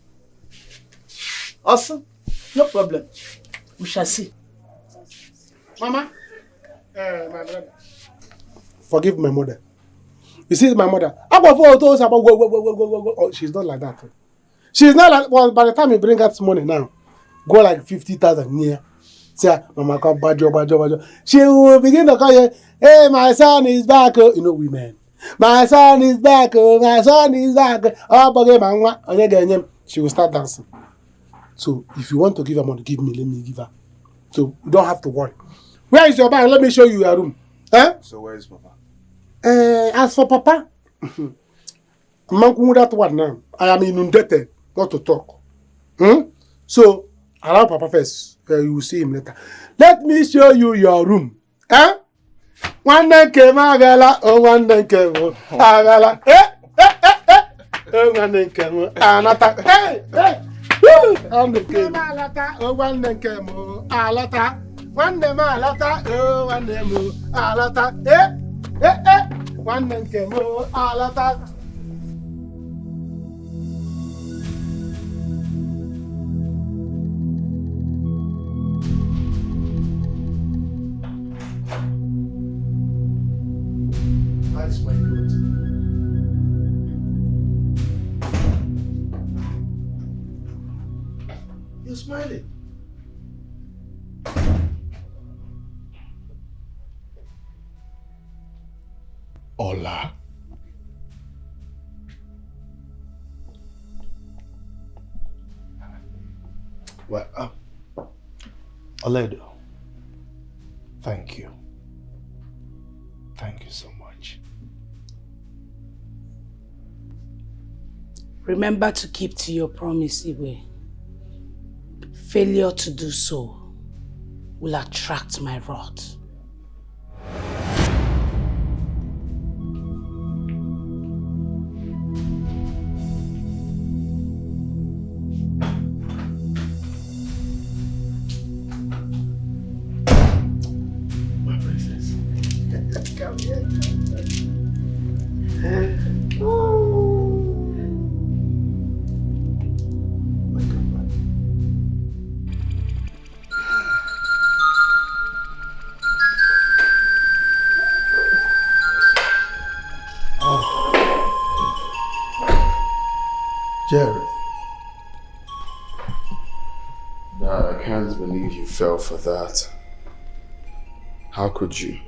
Awesome. No problem. We shall see. Mama, my brother. Forgive my mother. You see, my mother. Oh, she's not like that. She's not like. Well, by the time you bring her this money now, go like 50,000 near. Say, Mama, come bajo. She will begin to call you. Hey, my son is back. You know, women. My son is back. My son is back. Oh, she will start dancing. So, if you want to give her money, give me. Let me give her. So, you don't have to worry. Where is your bag? Let me show you your room. Huh? So where is Papa? As for Papa, that one now. I am inundated not to talk. So, allow Papa first. You will see him later. Let me show you your room. Huh? One day came Avela. Oh, one day came Avela. Oh, one day came Anata. Hey. One day came Alata. Oh, one day came Alata. One day Malata. Oh, one day Alata. One day came Alata. That's my good. You're smiling. Ola. Well, Oledo, thank you. Thank you so much. Remember to keep to your promise, Iwe. Failure to do so will attract my wrath. My princess. Come here. Jerry. Dad, I can't believe you fell for that. How could you?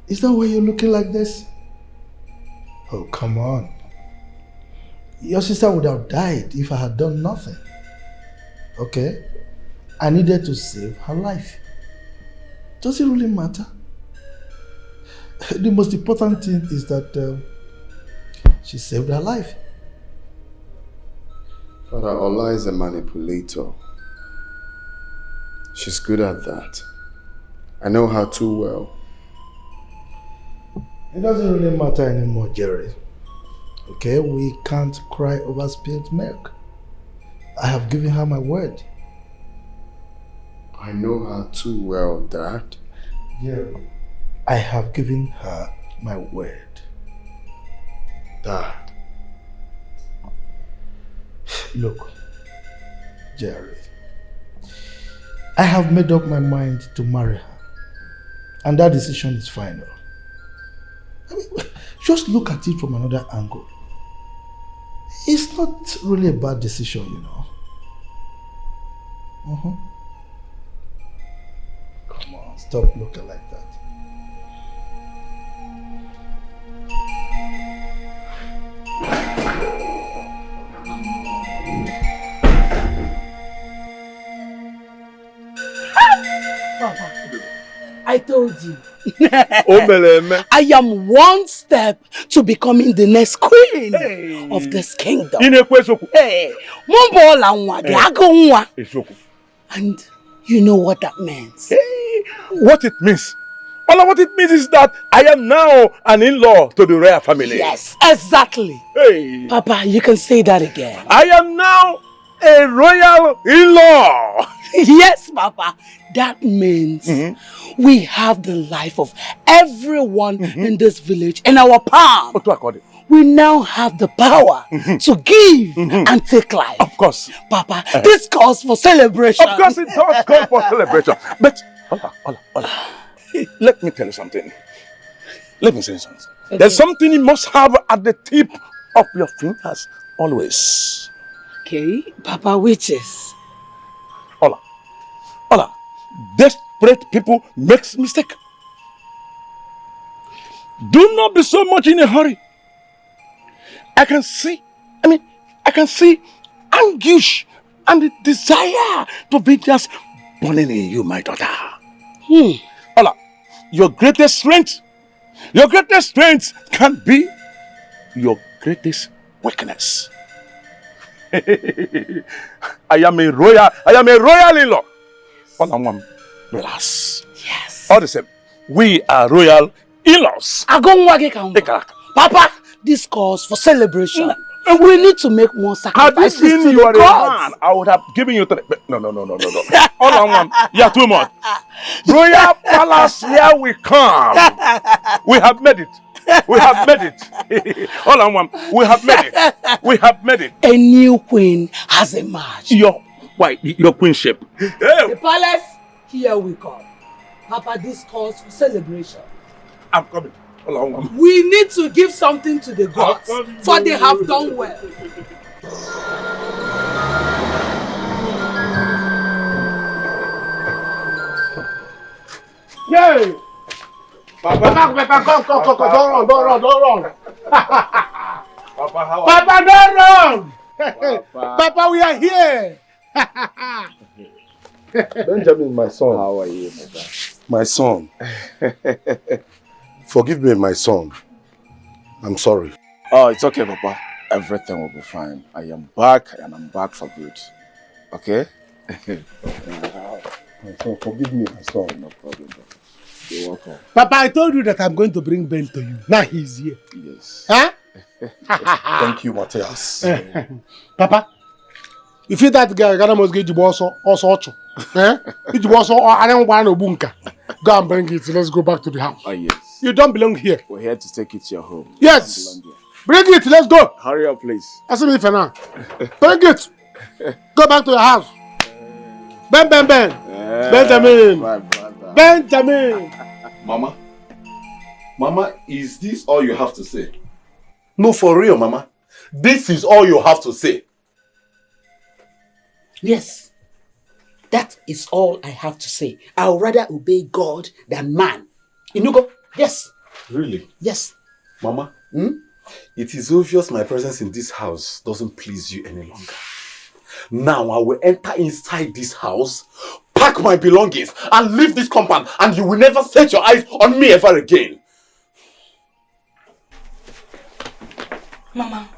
Is that why you're looking like this? Oh, come on. Your sister would have died if I had done nothing. Okay? I needed to save her life. Does it really matter? The most important thing is that she saved her life. Father, Ola is a manipulator. She's good at that. I know her too well. It doesn't really matter anymore, Jerry. Okay, we can't cry over spilled milk. I have given her my word. I know her too well, Dad. Jerry, I have given her my word. Dad. Look, Jerry, I have made up my mind to marry her. And that decision is final. I mean, just look at it from another angle. It's not really a bad decision, you know. Come on, stop looking like that. Papa, I told you. I am one step to becoming the next queen of this kingdom. Hey, and you know what that means. What it means? Well, what it means is that I am now an in-law to the royal family. Yes, exactly. Hey. Papa, you can say that again. I am now a royal in-law. Yes, Papa. That means we have the life of everyone in this village in our palm. We now have the power to give and take life. Of course. Papa, this calls for celebration. Of course it does call for celebration. But, Ola, let me tell you something. Let me say something. Okay. There's something you must have at the tip of your fingers always. Okay, Papa, which is? Ola, desperate people makes mistake. Do not be so much in a hurry. I can see anguish and the desire to be just burning in you, my daughter. Ola, your greatest strength can be your greatest weakness. I am a royal in-law. Relax. Yes. All the same, we are royal in-laws. Papa, this calls for celebration. We need to make more sacrifices. Had you been your man, I would have given you three. No. All on one. Yeah, too much. Royal palace, here we come. We have made it. All on one. We have made it. A new queen has emerged. Your queenship. The palace, here we come. Papa, this calls for celebration. I'm coming. We need to give something to the gods, for they have done well. Yay! Papa, come, don't run. Papa, don't run! Papa, we are here! Benjamin, my son. How are you, Papa? My son. Forgive me, my son. I'm sorry. Oh, it's okay, Papa. Everything will be fine. I am back and I'm back for good. Okay? My son, forgive me, my son. No problem, Papa. You're welcome. Papa, I told you that I'm going to bring Ben to you. Now he's here. Yes. Huh? Thank you, Matthias. Papa, you feel that guy must get you also. Go and bring it. Let's go back to the house. Oh, yes. You don't belong here. We're here to take it to your home. Yes. Bring it. Let's go. Hurry up, please. Ask me for now. Bring it. Go back to your house. Ben. Benjamin. My brother. Benjamin. Mama, is this all you have to say? No, for real, Mama. This is all you have to say. Yes. That is all I have to say. I would rather obey God than man. Inugo? Yes. Really? Yes. Mama, it is obvious my presence in this house doesn't please you any longer. Now I will enter inside this house, pack my belongings, and leave this compound, and you will never set your eyes on me ever again. Mama,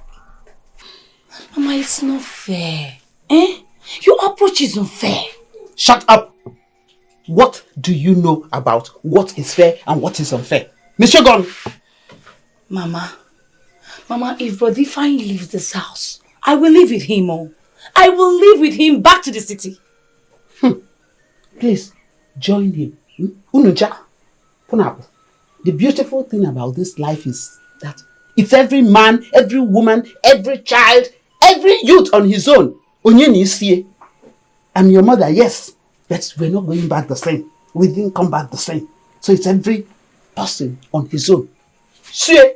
it's not fair. Your approach is unfair. Shut up! What do you know about what is fair and what is unfair? Mr. Gon! Mama, if Brother Fine leaves this house, I will live with him. I will live with him back to the city. Please, join him. Unuja, Punapu. The beautiful thing about this life is that it's every man, every woman, every child, every youth on his own. Onyeni is here. I'm your mother, yes. But we're not going back the same. We didn't come back the same. So it's every person on his own. See,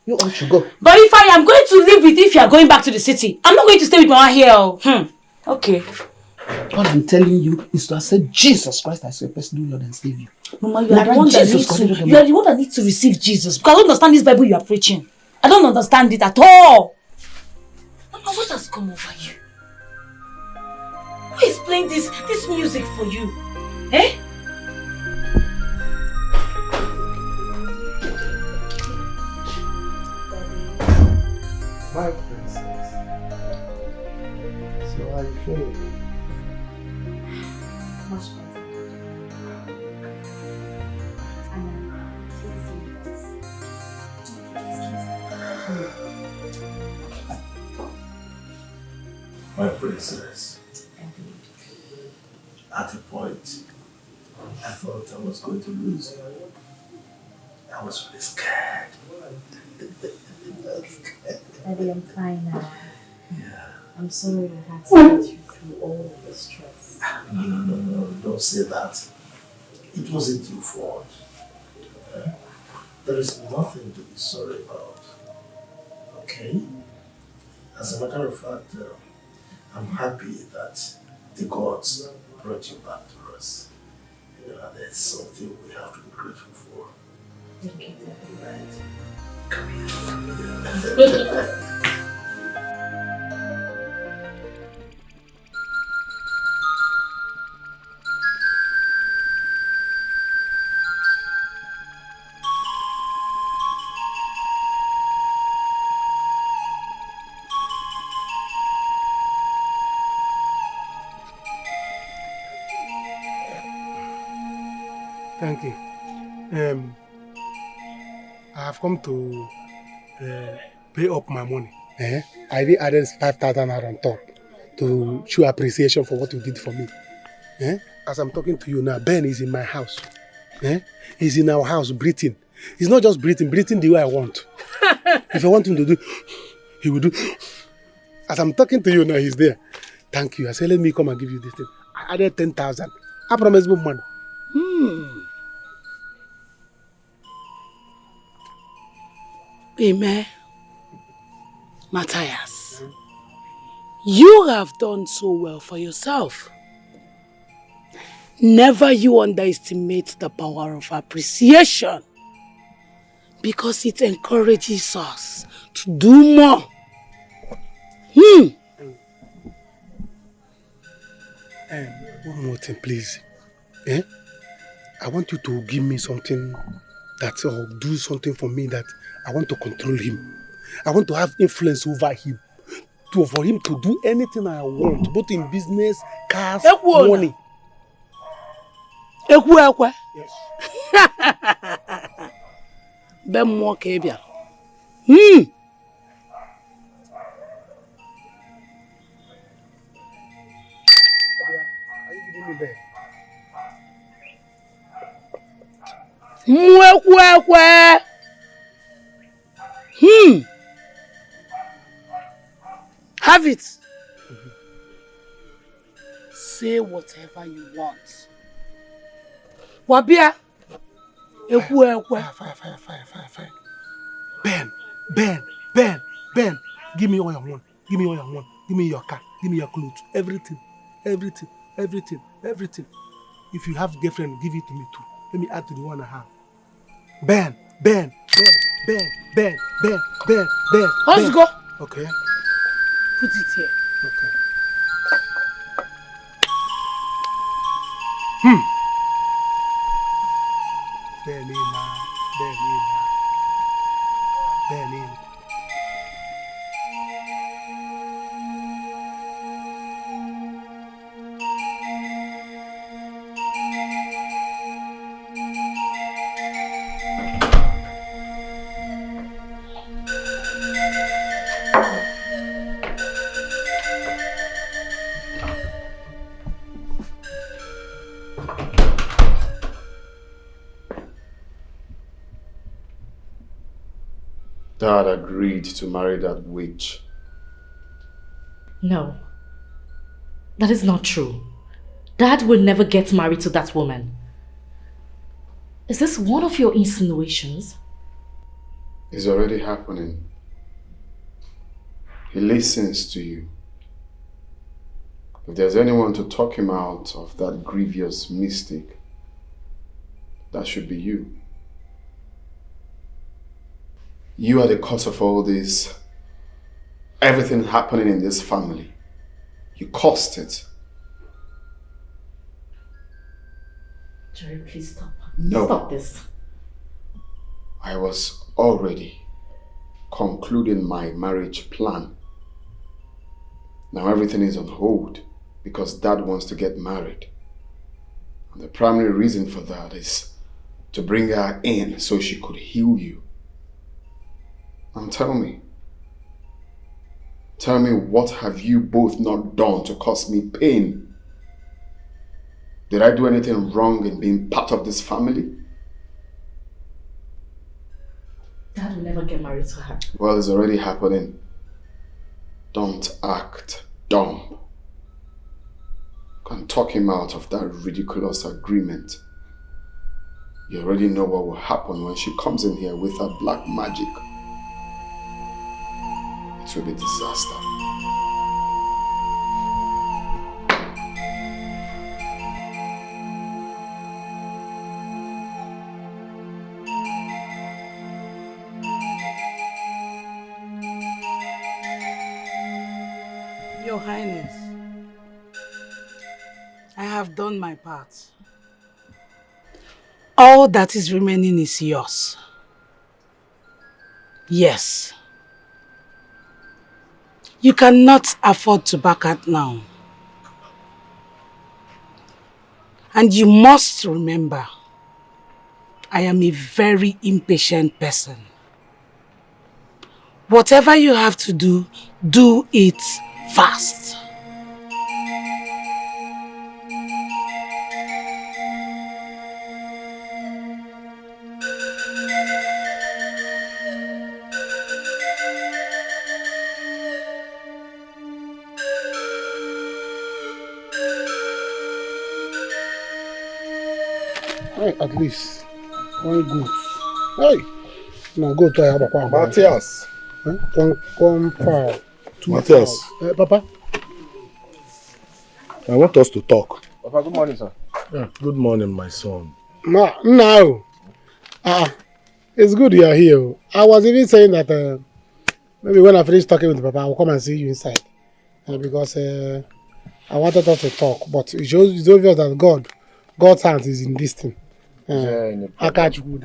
you all should go. But if I am going to live with if you are going back to the city, I'm not going to stay with Mama here. Okay. All I'm telling you is to accept Jesus Christ as your personal Lord and Savior. Mama, you are the one that needs to receive Jesus. Because I don't understand this Bible you are preaching. I don't understand it at all. Mama, what has come over you? Who is playing this music for you? My princess. So how you feeling? Much better. My princess. At a point, I thought I was going to lose you. I was really scared. Daddy, I'm fine now. Yeah. I'm sorry I had to put you through all of the stress. No, don't say that. It wasn't your fault. There is nothing to be sorry about. Okay? As a matter of fact, I'm happy that the gods brought you back to us. You know, and there's something we have to be grateful for. Thank you, Daddy. Right? Come here. Thank you. I have come to pay up my money. I did added 5,000 naira on top to show appreciation for what you did for me. As I'm talking to you now, Ben is in my house. He's in our house breathing. He's not just breathing the way I want. If I want him to do, he will do. As I'm talking to you now, he's there. Thank you. I said, let me come and give you this thing. I added 10,000. I promise you money. Amen. Matthias, you have done so well for yourself. Never you underestimate the power of appreciation, because it encourages us to do more. One more thing, please. I want you to give me something that or do something for me that I want to control him. I want to have influence over him. For him to do anything I want, both in business, cars, money. Yes. Ben more kebia. Are you giving me bed? Have it. Say whatever you want. Wabia. Fire. Ben. Give me all you want. Give me all you want. Give me your car. Give me your clothes. Everything. If you have girlfriend, give it to me too. Let me add to the one I have. Ben. Let's go. Okay. Put it here. Okay. Benina. Dad agreed to marry that witch. No. That is not true. Dad will never get married to that woman. Is this one of your insinuations? It's already happening. He listens to you. If there's anyone to talk him out of that grievous mistake, that should be you. You are the cause of all this, everything happening in this family. You caused it. Jerry, please stop. No. Stop this. I was already concluding my marriage plan. Now everything is on hold because Dad wants to get married. And the primary reason for that is to bring her in so she could heal you. Now tell me, Tell me, what have you both not done to cause me pain? Did I do anything wrong in being part of this family? Dad will never get married to her. Well, it's already happening. Don't act dumb. Can talk him out of that ridiculous agreement. You already know what will happen when she comes in here with her black magic. It will be disaster. Your Highness, I have done my part. All that is remaining is yours. Yes. You cannot afford to back out now. And you must remember, I am a very impatient person. Whatever you have to do, do it fast. Hey, at least one good. Hey, now go to Abba. Matthias. One foul. Matthias. Papa. I want us to talk. Papa, good morning, sir. Yeah, good morning, my son. Now. It's good you are here. I was even saying that maybe when I finish talking with Papa, I will come and see you inside. Because I wanted us to talk. But it's obvious that God's hand is in this thing. I catch you.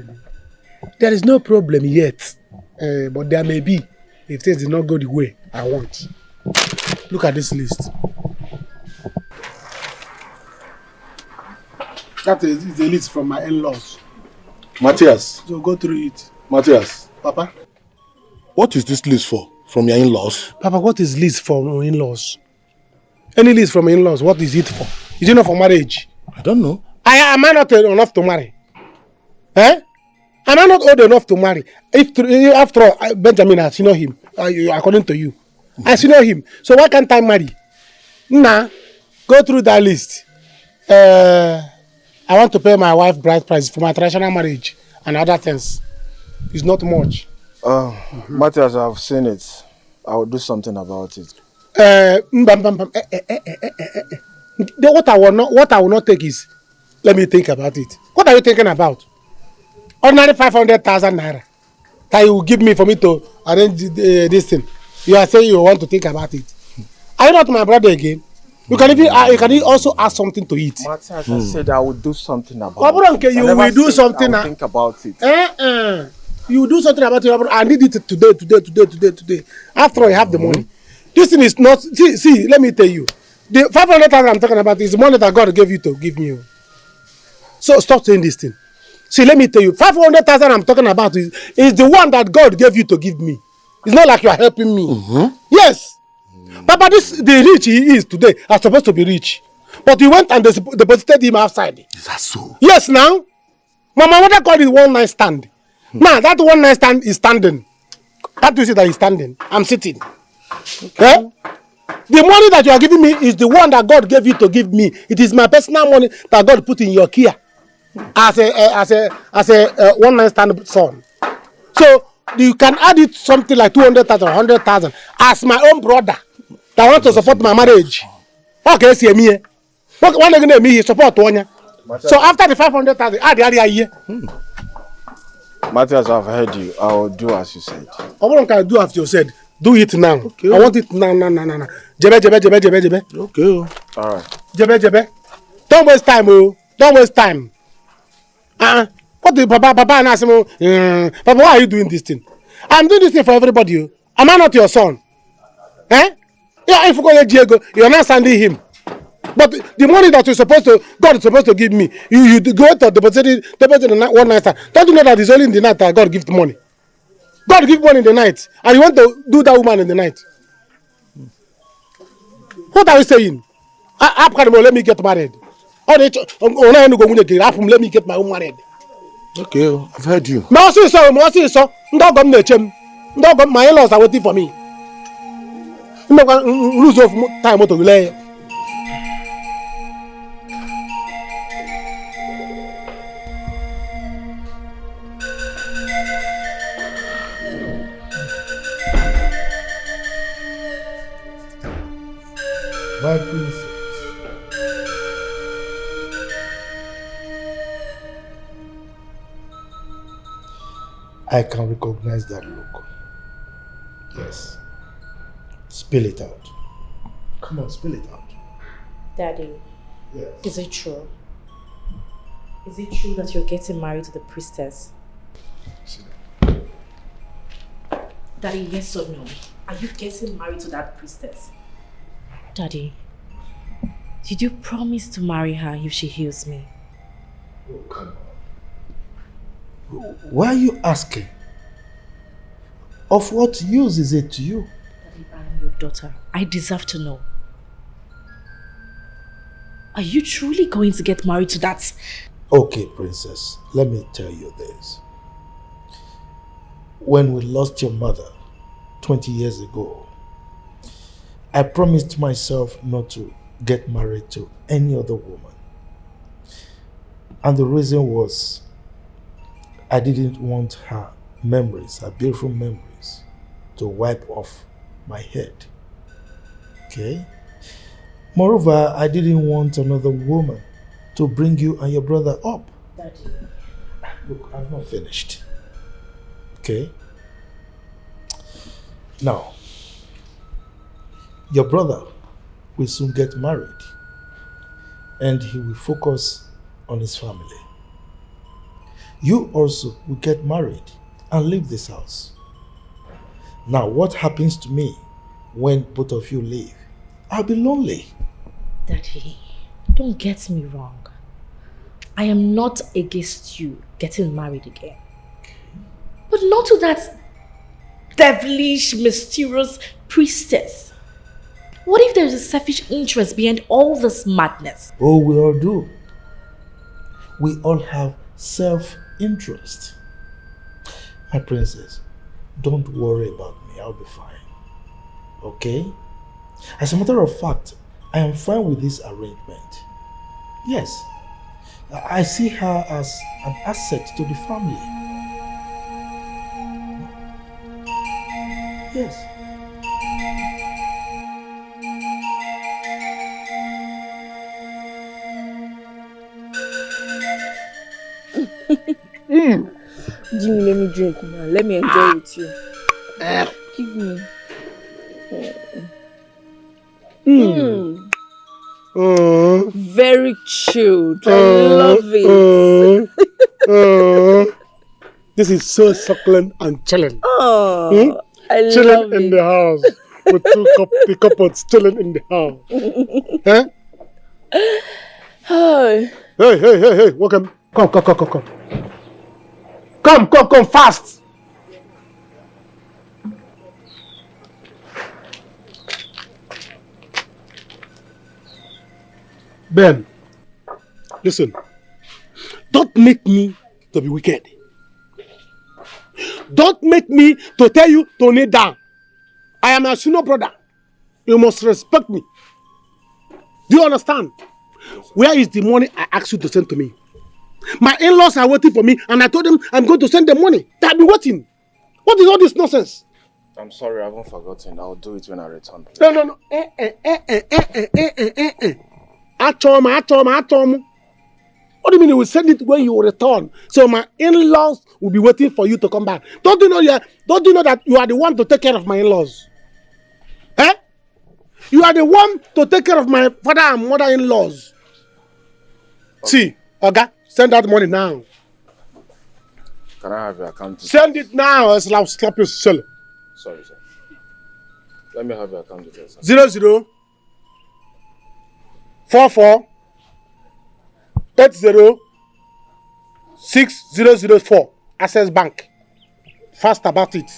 There is no problem yet. But there may be if things did not go the way I want. Look at this list. That is a list from my in-laws. Matthias. So go through it. Matthias. Papa? What is this list for? From your in-laws? Papa, what is list from in-laws? Any list from in-laws, what is it for? Is it not for marriage? I don't know. Am I not enough to marry? Am I not old enough to marry? After all, Benjamin, I senior him, according to you. I senior him. So why can't I marry? Nah, go through that list. I want to pay my wife bride price for my traditional marriage and other things. It's not much. Matthias, I've seen it. I will do something about it. What I will not take is, let me think about it. What are you thinking about? Ordinary 500,000 naira that you will give me for me to arrange this thing. You are saying you want to think about it. Are you not my brother again? You can also ask something to eat. Matthias, I said I will do something about it. You will do something. I will think about it. You will do something about it. I need it today. After I have the money. This thing is not. See, let me tell you. The 500,000 I'm talking about is the money that God gave you to give me. So stop saying this thing. See, let me tell you. 500,000 I'm talking about is the one that God gave you to give me. It's not like you are helping me. Mm-hmm. Yes. Papa, the rich he is today are supposed to be rich. But he went and deposited him outside. Is that so? Yes, now. My mother called it one night stand. Now, that one night stand is standing. Can't you see that he's standing? I'm sitting. Okay? The money that you are giving me is the one that God gave you to give me. It is my personal money that God put in your care. As a one night stand son. So, you can add it something like 200,000 or 100,000 as my own brother that wants to support my marriage. Okay, see me. What one again me support one. So after the 500,000, add the other year. Matthias, I've heard you. I will do as you said. I can do as you said. Do it now. Okay. I want it now. Jebe. Okay. All right. Jebe. Don't waste time, oh. Don't waste time. What the Papa and ask him, Papa, why are you doing this thing? I'm doing this thing for everybody. Am I not your son? Yeah, if you go to Diego, you're not sending him. But the money that God is supposed to give me, you go to deposit it one night. Don't you know that it's only in the night that God gives the money? God gives money in the night, and you want to do that woman in the night. What are you saying? Let me get married. Let me get my own married. Okay, I've heard you. My in-laws are waiting for me. Lose of time to delay. My princess. I can recognize that look. Yes. Spill it out. Come on, spill it out. Daddy, Yes. is it true? Is it true that you're getting married to the priestess? Daddy, yes or no? Are you getting married to that priestess? Daddy, did you promise to marry her if she heals me? Oh, come on. Why are you asking? Of what use is it to you? Daddy, I am your daughter. I deserve to know. Are you truly going to get married to that? Okay, princess, let me tell you this. When we lost your mother 20 years ago, I promised myself not to get married to any other woman. And the reason was I didn't want her memories, her beautiful memories, to wipe off my head. Okay? Moreover, I didn't want another woman to bring you and your brother up. Daddy. Look, I've not finished. Okay? Now, your brother will soon get married and he will focus on his family. You also will get married and leave this house. Now, what happens to me when both of you leave? I'll be lonely. Daddy, don't get me wrong. I am not against you getting married again. But not to that devilish, mysterious priestess. What if there's a selfish interest behind all this madness? Oh, we all do. We all have self-interest. My princess, don't worry about me. I'll be fine. Okay? As a matter of fact, I am fine with this arrangement. Yes, I see her as an asset to the family. Yes. Jimmy, let me drink now. Let me enjoy with you. Give me. Very chilled. I love it. This is so succulent and chilling. Oh, I chilling love in it. the house with the couples chilling in the house. Huh? Hi. Hey, welcome. Come, fast. Ben, listen, don't make me to be wicked. Don't make me to tell you to kneel down. I am a senior brother. You must respect me. Do you understand? Where is the money I asked you to send to me? My in-laws are waiting for me and I told them I'm going to send them money. They have been waiting. What is all this nonsense? I'm sorry, I haven't forgotten. I'll do it when I return. Please. No. Atom. What do you mean you will send it when you return? So my in-laws will be waiting for you to come back. Don't you know that you are the one to take care of my in-laws? Eh? You are the one to take care of my father and mother-in-laws. Okay. See, Oga, send that money now. Can I have your account? Send it now, else I'll slap you silly. Sorry, sir. Let me have your account details. 00 44 80 6004 Access Bank. Fast about it.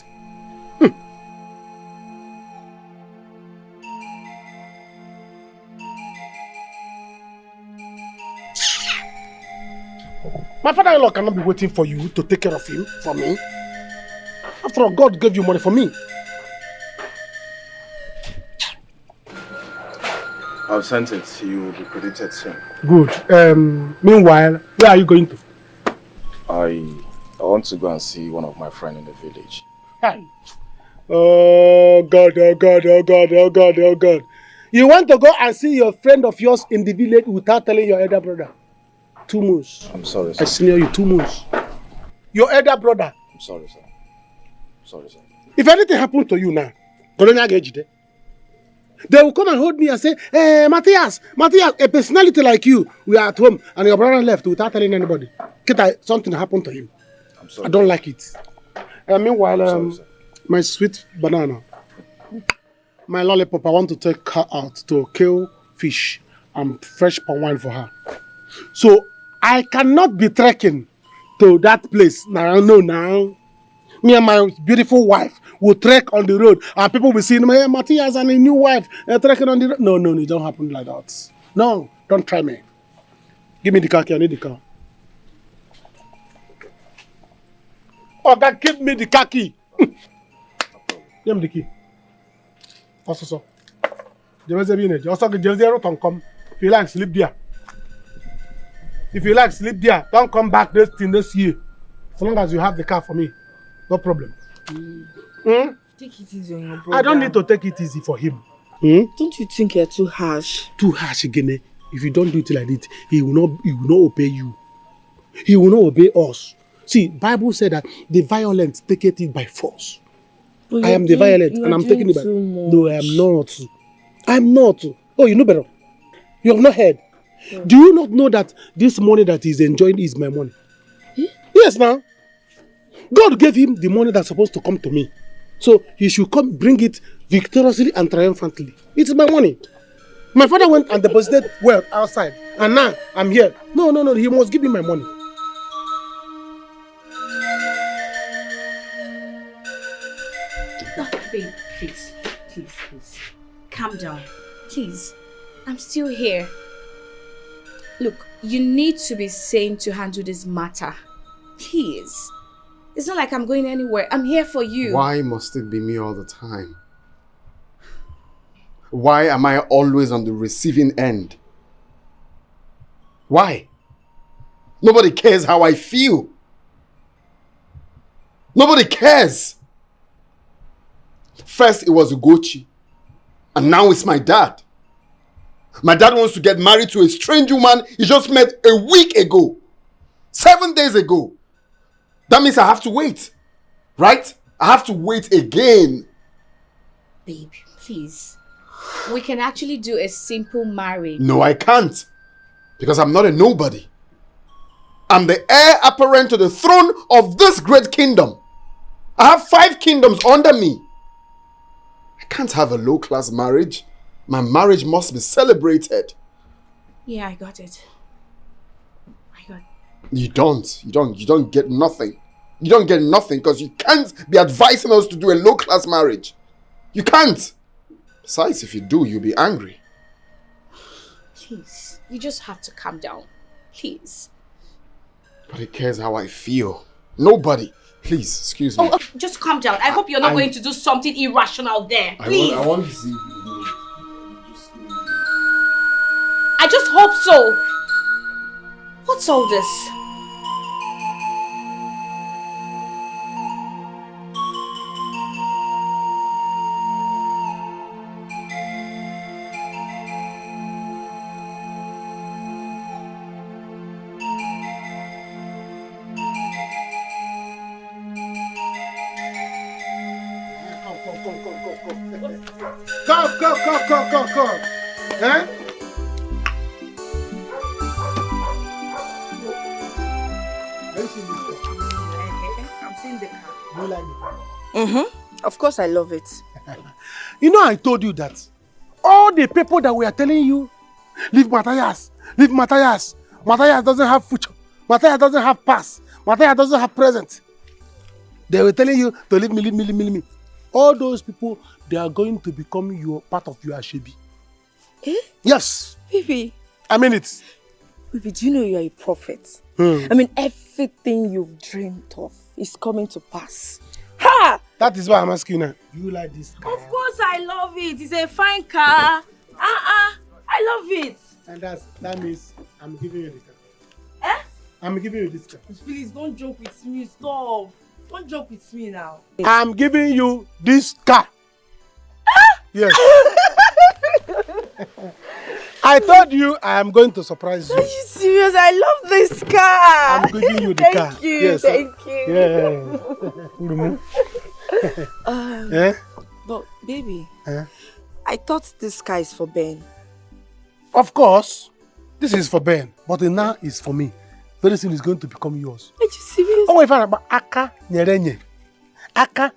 My father-in-law cannot be waiting for you to take care of him for me. After all, God gave you money for me. I've sent it. He will be credited soon. Good. Meanwhile, where are you going to? I want to go and see one of my friends in the village. Hi. Oh God, oh God, oh God, oh God, oh God. You want to go and see your friend of yours in the village without telling your elder brother? 2 months. I'm sorry, sir. I senior you 2 months. Your elder brother. I'm sorry, sir. Sorry, sir. If anything happened to you now, they will come and hold me and say, hey, Matthias, a personality like you, we are at home and your brother left without telling anybody. Something happened to him. I'm sorry. I don't like it. Meanwhile, sorry, my sweet banana, my lollipop, I want to take her out to kill fish and fresh palm wine for her. So I cannot be trekking to that place now. Now. Me and my beautiful wife will trek on the road and people will see hey, Matthias and a new wife trekking on the road. No, it don't happen like that. No, don't try me. Give me the car key, I need the car. Oh, God, give me the car key. Give me the key. Also, come. If you like, sleep there. If you like, sleep there. Don't come back this year. As long as you have the car for me. No problem. Take it easy on your brother. I don't need to take it easy for him. Don't you think you're too harsh? Too harsh again. If you don't do it like this, he will not obey you. He will not obey us. See, Bible said that the violent take it by force. I am the violent and I'm taking it by... No, I am not. I'm not. Oh, you know better. You have not heard. Do you not know that this money that he's enjoying is my money? Yes, now. God gave him the money that's supposed to come to me. So he should come bring it victoriously and triumphantly. It's my money. My father went and deposited wealth outside. And now I'm here. No. He must give me my money. No, babe, please. Calm down. Please. I'm still here. Look, you need to be sane to handle this matter. Please. It's not like I'm going anywhere. I'm here for you. Why must it be me all the time? Why am I always on the receiving end? Why? Nobody cares how I feel. Nobody cares. First it was Ugochi, and now it's my dad. My dad wants to get married to a strange woman he just met a week ago. 7 days ago. That means I have to wait. Right? I have to wait again. Babe, please. We can actually do a simple marriage. No, I can't. Because I'm not a nobody. I'm the heir apparent to the throne of this great kingdom. I have 5 kingdoms under me. I can't have a low-class marriage. My marriage must be celebrated. Yeah, I got it. You don't get nothing. You don't get nothing because you can't be advising us to do a low-class marriage. You can't. Besides, if you do, you'll be angry. Please, you just have to calm down. Please. Nobody cares how I feel. Nobody. Please, excuse me. Oh, just calm down. I hope you're not going to do something irrational there. Please. I want to see you. I just hope so. What's all this? Come. Eh? I'm seeing the car. Do you like the car? Of course I love it. You know I told you that all the people that we are telling you, leave Matthias. Matthias doesn't have future. Matthias doesn't have past. Matthias doesn't have present. They were telling you to leave me. All those people, they are going to become part of your Ashebi. Eh? Yes. Baby. I mean it. Baby, do you know you're a prophet? Hmm. I mean, everything you've dreamed of is coming to pass. Ha! That is why I'm asking you now. You like this car? Of course I love it. It's a fine car. I love it. And that means I'm giving you the car. Eh? I'm giving you this car. Please don't joke with me. Stop. Don't joke with me now. I'm giving you this car. Yes. I told you I am going to surprise you. Are you serious? I love this car. I'm giving you the car. Thank you. Yes. Thank you. Yeah. But baby, Eh? I thought this car is for Ben. Of course, this is for Ben, but now it's for me. Very soon it's going to become yours. Are you serious? Oh, if I about aka nyerenye, aka.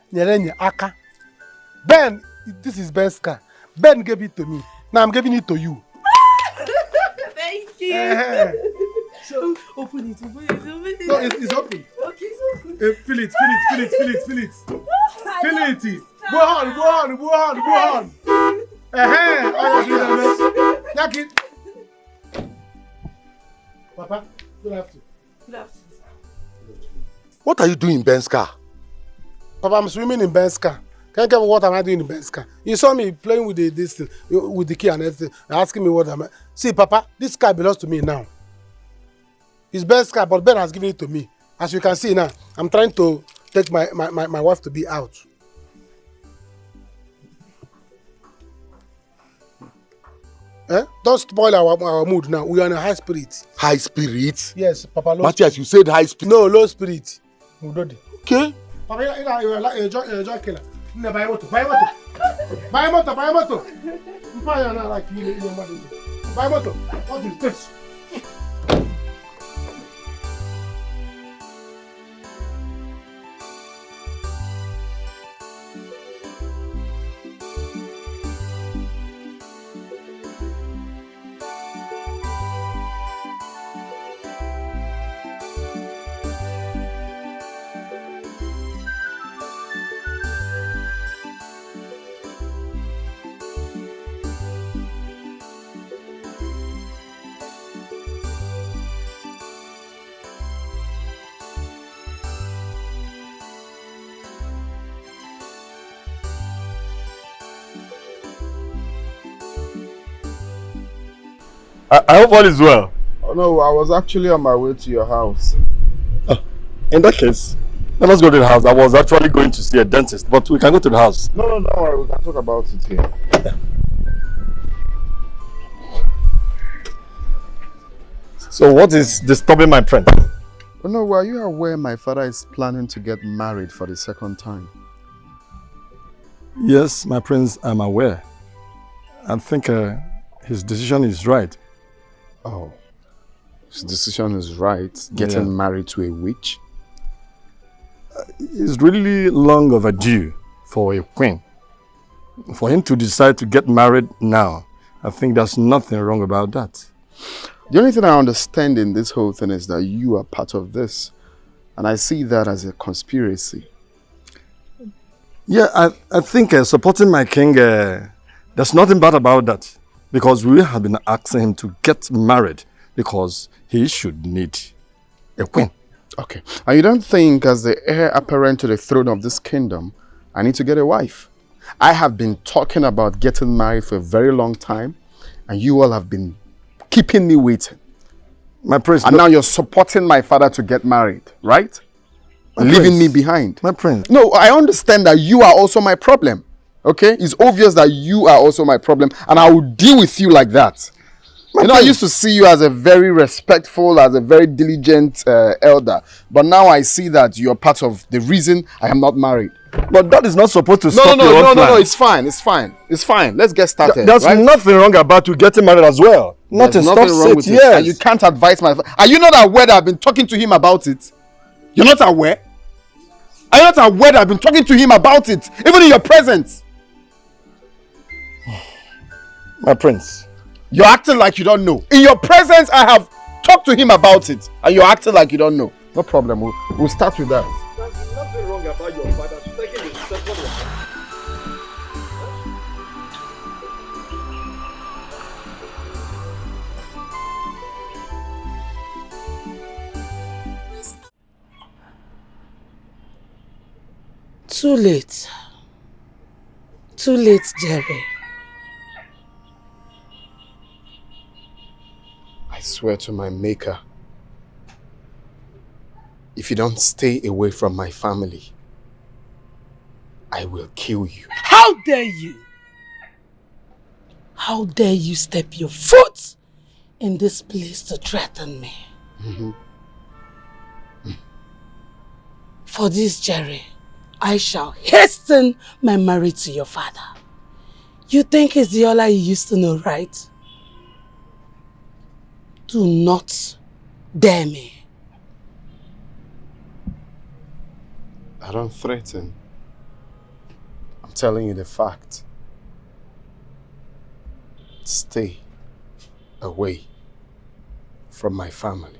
Ben, this is Ben's car. Ben gave it to me. Now I'm giving it to you. Thank you. So, open it. no, it's open. Okay, it's open. Fill it. Fill it. Go on. Knock it. Papa, good afternoon. What are you doing in Ben's car? Papa, I'm swimming in Ben's car. Can you tell me what am I doing in Ben's car? You saw me playing with this thing, with the key and everything, asking me what am I. See, Papa, this car belongs to me now. It's Ben's car, but Ben has given it to me. As you can see now, I'm trying to take my wife to be out. Don't spoil our mood now. We are in a high spirit. High spirit? Yes, Papa. Matthias, you said high spirit. No, low spirit. Okay. Papa, you enjoy killer. Buy motor. Buy motor. What is this? I hope all is well. Oh no, I was actually on my way to your house. In that case, let us go to the house. I was actually going to see a dentist, but we can go to the house. No, don't worry, we can talk about it here. So what is disturbing my friend? Oh no, were you aware my father is planning to get married for the second time? Yes, my prince, I'm aware. I think his decision is right. Oh, his decision is right. Getting married to a witch? It's really long overdue for a queen. For him to decide to get married now, I think there's nothing wrong about that. The only thing I understand in this whole thing is that you are part of this. And I see that as a conspiracy. Yeah, I think supporting my king, there's nothing bad about that. Because we have been asking him to get married because he should need a queen. Okay. And you don't think as the heir apparent to the throne of this kingdom, I need to get a wife? I have been talking about getting married for a very long time, and you all have been keeping me waiting. My prince. And now you're supporting my father to get married, right? And leaving me behind. My prince. No, I understand that you are also my problem. Okay? It's obvious that you are also my problem, and I will deal with you like that. I used to see you as a very respectful, as a very diligent elder. But now I see that you're part of the reason I am not married. But that is not supposed to stop your No, plan. it's fine. Let's get started. There's right? nothing wrong about you getting married as well. There's nothing wrong with it. Yes. And you can't advise my... Are you not aware that I've been talking to him about it? You're not aware? Are you not aware that I've been talking to him about it? Even in your presence? My prince. You're acting like you don't know. In your presence, I have talked to him about it. And you're acting like you don't know. No problem. We'll start with that. There's nothing wrong about your father taking his second wife. Too late. Too late, Jerry. I swear to my maker, if you don't stay away from my family, I will kill you. How dare you? How dare you step your foot in this place to threaten me? For this, Jerry, I shall hasten my marriage to your father. You think it's the Ola you used to know, right? Do not dare me. I don't threaten. I'm telling you the fact. Stay away from my family.